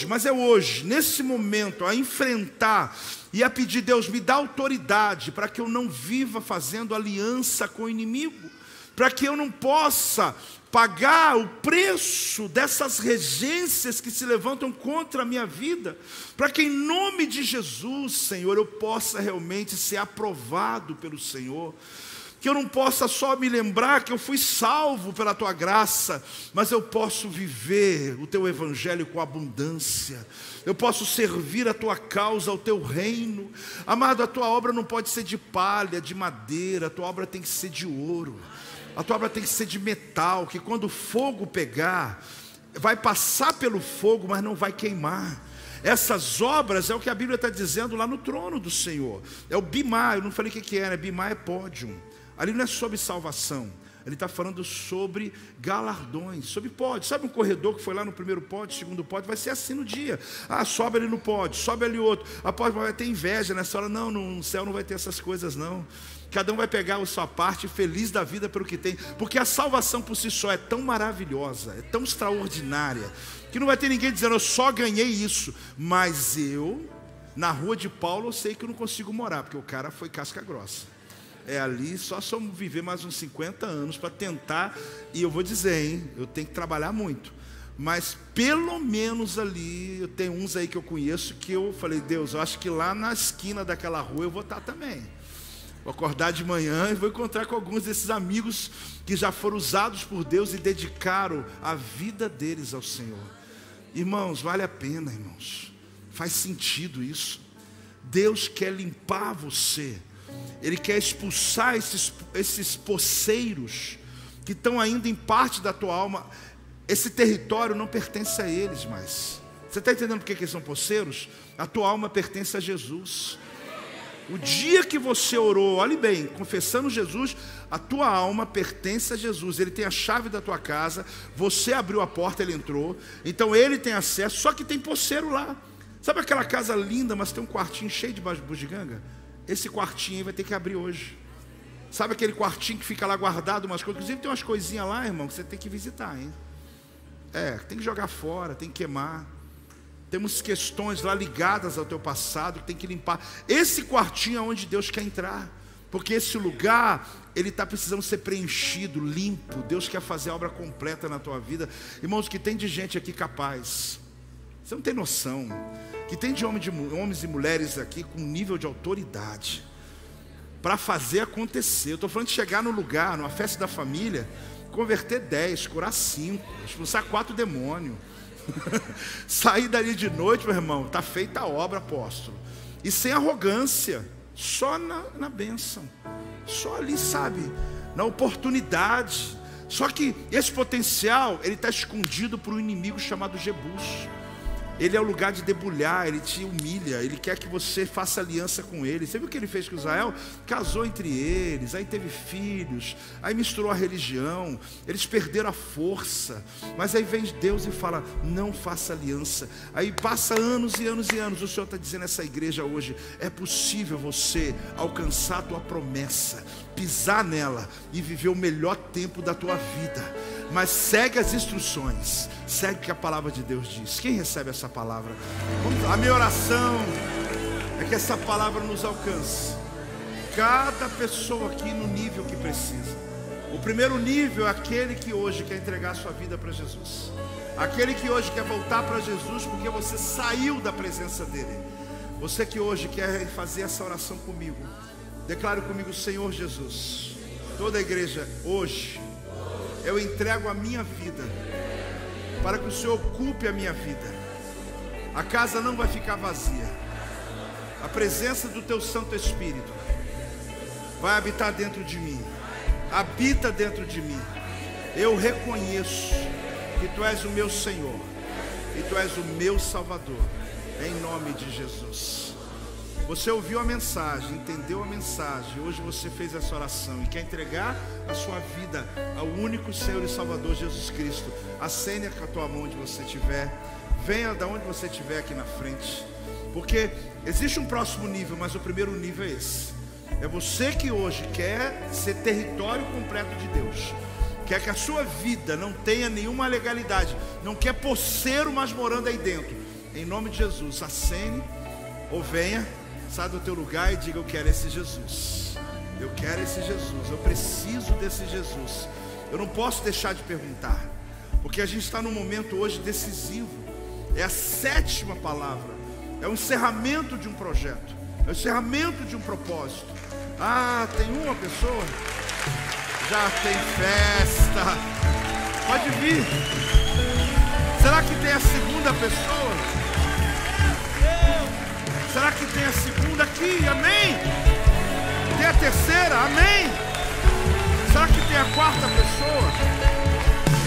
mas é hoje, nesse momento, a enfrentar e a pedir, Deus, me dá autoridade para que eu não viva fazendo aliança com o inimigo, para que eu não possa pagar o preço dessas regências que se levantam contra a minha vida, para que em nome de Jesus, Senhor, eu possa realmente ser aprovado pelo Senhor, que eu não possa só me lembrar que eu fui salvo pela Tua graça, mas eu posso viver o Teu Evangelho com abundância, eu posso servir a Tua causa, ao Teu reino. Amado, a Tua obra não pode ser de palha, de madeira, a Tua obra tem que ser de ouro. A tua obra tem que ser de metal, que quando o fogo pegar, vai passar pelo fogo, mas não vai queimar. Essas obras é o que a Bíblia está dizendo lá no trono do Senhor. É o bimá, eu não falei o que era, bimá é pódium. Ali não é sobre salvação, ele está falando sobre galardões, sobre pódio. Sabe um corredor que foi lá no primeiro pódio, segundo pódio? Vai ser assim no dia. Sobe ali no pódio, sobe ali outro. A pódio vai ter inveja nessa hora. Não, no céu não vai ter essas coisas não. Cada um vai pegar a sua parte, feliz da vida pelo que tem. Porque a salvação por si só é tão maravilhosa, é tão extraordinária, que não vai ter ninguém dizendo, eu só ganhei isso. Mas eu, na rua de Paulo, eu sei que eu não consigo morar, porque o cara foi casca grossa. É ali, só se eu viver mais uns 50 anos para tentar. E eu vou dizer, hein, eu tenho que trabalhar muito. Mas pelo menos ali, eu tenho uns aí que eu conheço, que eu falei, Deus, eu acho que lá na esquina daquela rua eu vou estar também. Vou acordar de manhã e vou encontrar com alguns desses amigos que já foram usados por Deus e dedicaram a vida deles ao Senhor. Irmãos, vale a pena, irmãos. Faz sentido isso. Deus quer limpar você. Ele quer expulsar esses poceiros que estão ainda em parte da tua alma. Esse território não pertence a eles mais. Você está entendendo por que eles são poceiros? A tua alma pertence a Jesus. O dia que você orou, olhe bem, confessando Jesus, a tua alma pertence a Jesus. Ele tem a chave da tua casa, você abriu a porta, ele entrou, então ele tem acesso, só que tem poceiro lá. Sabe aquela casa linda, mas tem um quartinho cheio de bugiganga? Esse quartinho aí vai ter que abrir hoje. Sabe aquele quartinho que fica lá guardado umas coisas? Inclusive tem umas coisinhas lá, irmão, que você tem que visitar, hein? Tem que jogar fora, tem que queimar. Temos questões lá ligadas ao teu passado que tem que limpar. Esse quartinho é onde Deus quer entrar, porque esse lugar, ele está precisando ser preenchido, limpo. Deus quer fazer a obra completa na tua vida. Irmãos, que tem de gente aqui capaz, você não tem noção, que tem de homens e mulheres aqui com nível de autoridade para fazer acontecer. Eu estou falando de chegar no lugar, numa festa da família, converter 10, curar 5, expulsar 4 demônios. Sair dali de noite, meu irmão, está feita a obra, apóstolo. E sem arrogância, só na bênção, só ali, sabe, na oportunidade. Só que esse potencial, ele está escondido por um inimigo chamado Jebus. Ele é o lugar de debulhar, Ele te humilha, Ele quer que você faça aliança com Ele. Você viu o que Ele fez com Israel? Casou entre eles, aí teve filhos, aí misturou a religião, eles perderam a força. Mas aí vem Deus e fala, não faça aliança. Aí passa anos e anos e anos. O Senhor está dizendo nessa igreja hoje, é possível você alcançar a tua promessa, pisar nela e viver o melhor tempo da tua vida. Mas segue as instruções, segue o que a palavra de Deus diz. Quem recebe essa palavra? A minha oração é que essa palavra nos alcance, cada pessoa aqui no nível que precisa. O primeiro nível é aquele que hoje quer entregar a sua vida para Jesus, aquele que hoje quer voltar para Jesus porque você saiu da presença dele. Você que hoje quer fazer essa oração comigo, declare comigo: Senhor Jesus. Toda a igreja, hoje eu entrego a minha vida para que o Senhor ocupe a minha vida. A casa não vai ficar vazia. A presença do Teu Santo Espírito vai habitar dentro de mim. Habita dentro de mim. Eu reconheço que Tu és o meu Senhor e Tu és o meu Salvador, em nome de Jesus. Você ouviu a mensagem, entendeu a mensagem, hoje você fez essa oração e quer entregar a sua vida ao único Senhor e Salvador Jesus Cristo. Acene com a tua mão onde você estiver, venha da onde você estiver aqui na frente, porque existe um próximo nível, mas o primeiro nível é esse. É você que hoje quer ser território completo de Deus, quer que a sua vida não tenha nenhuma legalidade, não quer posseiro mais morando aí dentro. Em nome de Jesus, acene ou venha, sai do teu lugar e diga: eu quero esse Jesus, eu quero esse Jesus, eu preciso desse Jesus. Eu não posso deixar de perguntar, porque a gente está num momento hoje decisivo. É a 7ª palavra, é o encerramento de um projeto, é o encerramento de um propósito. Ah, tem uma pessoa, já tem festa, pode vir. Será que tem a segunda pessoa? Será que tem a segunda aqui? Amém? Tem a terceira? Amém? Será que tem a 4ª pessoa?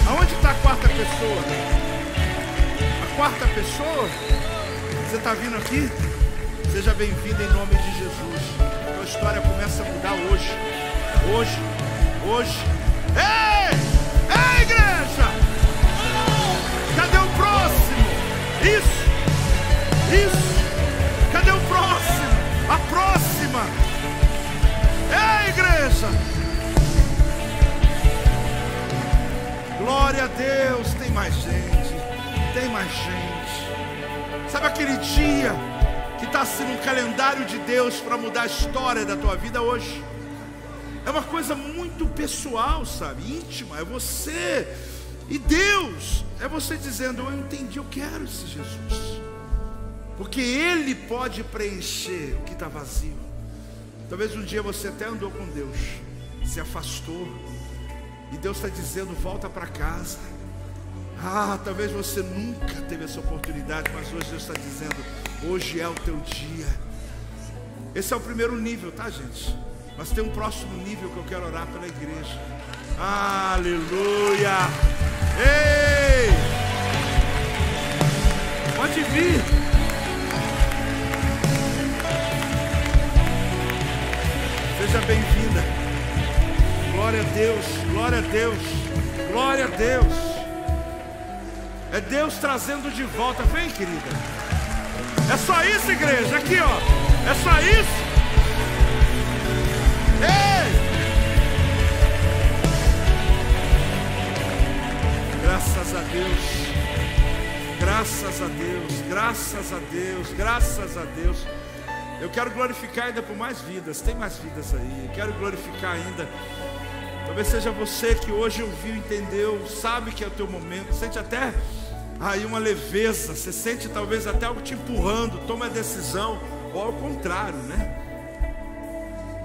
Aonde está a 4ª pessoa? A 4ª pessoa? Você está vindo aqui? Seja bem-vindo em nome de Jesus. A tua história começa a mudar hoje. Hoje. Ei! Ei, igreja! Cadê o próximo? Isso! Cadê o próximo? A próxima! Ei, igreja! Glória a Deus! Tem mais gente. Sabe aquele dia que está sendo um calendário de Deus para mudar a história da tua vida hoje? É uma coisa muito pessoal, sabe? Íntima. É você e Deus. É você dizendo: eu entendi, eu quero esse Jesus, porque Ele pode preencher o que está vazio. Talvez um dia você até andou com Deus, se afastou, e Deus está dizendo: volta para casa. Ah, talvez você nunca teve essa oportunidade, mas hoje Deus está dizendo: hoje é o teu dia. Esse é o primeiro nível, tá, gente? Mas tem um próximo nível que eu quero orar pela igreja. Aleluia! Ei! Pode vir. Seja bem-vinda. Glória a Deus, glória a Deus, glória a Deus. É Deus trazendo de volta. Vem, querida. É só isso, igreja. Aqui, ó. É só isso. Ei! Graças a Deus. Graças a Deus. Graças a Deus. Graças a Deus. Eu quero glorificar ainda por mais vidas. Tem mais vidas aí. Eu quero glorificar ainda. Talvez seja você que hoje ouviu, entendeu, sabe que é o teu momento. Sente até aí uma leveza. Você sente talvez até algo te empurrando. Toma a decisão. Ou ao contrário, né?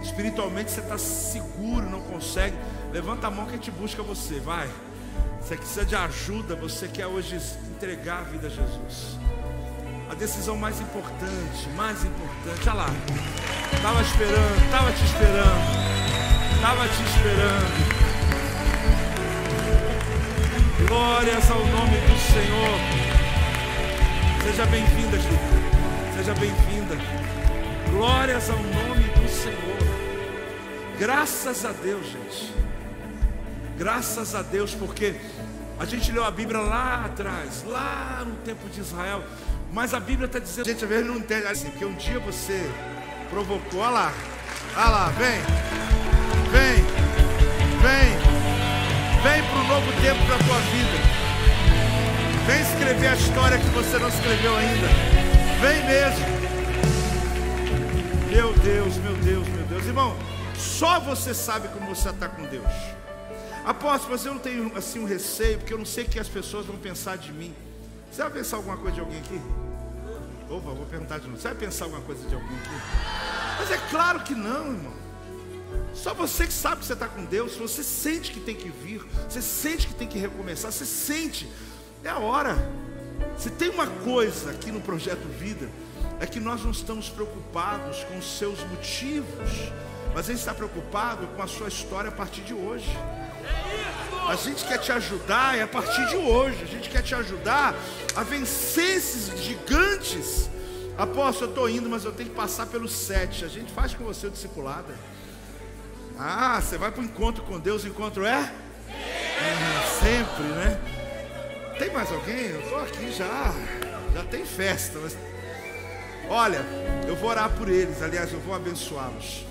Espiritualmente você está seguro, não consegue. Levanta a mão que a gente busca você. Vai. Você precisa de ajuda. Você quer hoje entregar a vida a Jesus. A decisão mais importante. Olha lá. Estava esperando, estava te esperando. Glórias ao nome do Senhor. Seja bem-vinda, querida. Seja bem-vinda. Glórias ao nome do Senhor. Graças a Deus, gente. Graças a Deus, porque a gente leu a Bíblia lá atrás, lá no tempo de Israel. Mas a Bíblia está dizendo, gente, às vezes não entende assim, porque um dia você provocou, olha lá, vem para o novo tempo da tua vida. Vem escrever a história que você não escreveu ainda. Vem mesmo. Meu Deus, meu Deus, meu Deus. Irmão, só você sabe como você está com Deus. Apóstolo, mas eu não tenho assim um receio, porque eu não sei o que as pessoas vão pensar de mim. Você vai pensar alguma coisa de alguém aqui? Opa, vou perguntar de novo. Você vai pensar alguma coisa de alguém aqui? Mas é claro que não, irmão. Só você que sabe que você está com Deus. Você sente que tem que vir, você sente que tem que recomeçar, você sente, é a hora. Se tem uma coisa aqui no Projeto Vida, é que nós não estamos preocupados com os seus motivos, mas a gente está preocupado com a sua história a partir de hoje. A gente quer te ajudar a partir de hoje. A gente quer te ajudar a vencer esses gigantes. Apóstolo, eu estou indo, mas eu tenho que passar pelos 7. A gente faz com você o discipulado. Ah, você vai para o encontro com Deus. O encontro é? Sempre, né? Tem mais alguém? Eu estou aqui já tem festa, mas... Olha, eu vou orar por eles. Aliás, eu vou abençoá-los.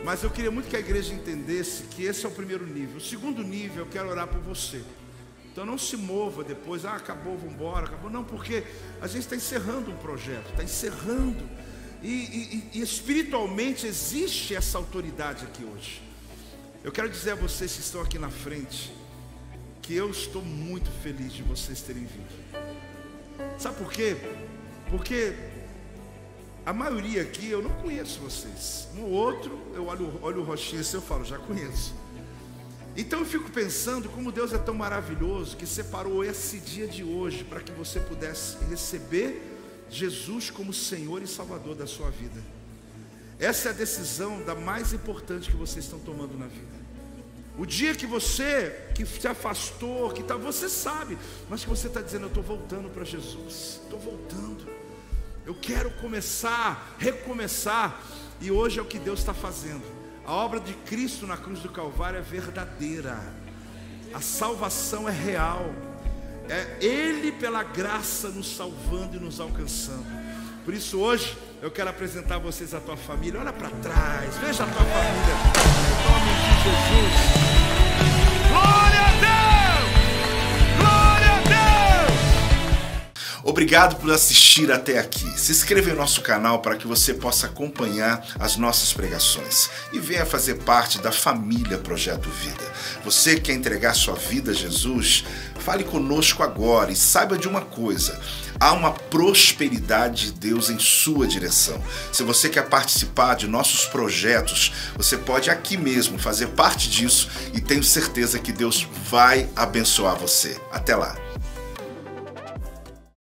Mas eu queria muito que a igreja entendesse que esse é o primeiro nível. O segundo nível, eu quero orar por você. Então não se mova depois, acabou, vamos embora, acabou. Não, porque a gente está encerrando um projeto, está encerrando. E espiritualmente existe essa autoridade aqui hoje. Eu quero dizer a vocês que estão aqui na frente, que eu estou muito feliz de vocês terem vindo. Sabe por quê? Porque a maioria aqui eu não conheço vocês. No outro, eu olho o rostinho e eu falo, já conheço. Então eu fico pensando como Deus é tão maravilhoso que separou esse dia de hoje para que você pudesse receber Jesus como Senhor e Salvador da sua vida. Essa é a decisão da mais importante que vocês estão tomando na vida. O dia que você, que se afastou, que tá, você sabe, mas que você está dizendo, eu estou voltando para Jesus, estou voltando. Eu quero começar, recomeçar. E hoje é o que Deus está fazendo. A obra de Cristo na cruz do Calvário é verdadeira. A salvação é real. É Ele pela graça nos salvando e nos alcançando. Por isso hoje eu quero apresentar a vocês a tua família. Olha para trás, veja a tua família. Em nome de Jesus. Glória a Deus! Glória a Deus! Obrigado por assistir até aqui. Se inscreva em nosso canal para que você possa acompanhar as nossas pregações e venha fazer parte da família Projeto Vida. Você quer entregar sua vida a Jesus? Fale conosco agora e saiba de uma coisa: há uma prosperidade de Deus em sua direção. Se você quer participar de nossos projetos, você pode aqui mesmo fazer parte disso e tenho certeza que Deus vai abençoar você. Até lá!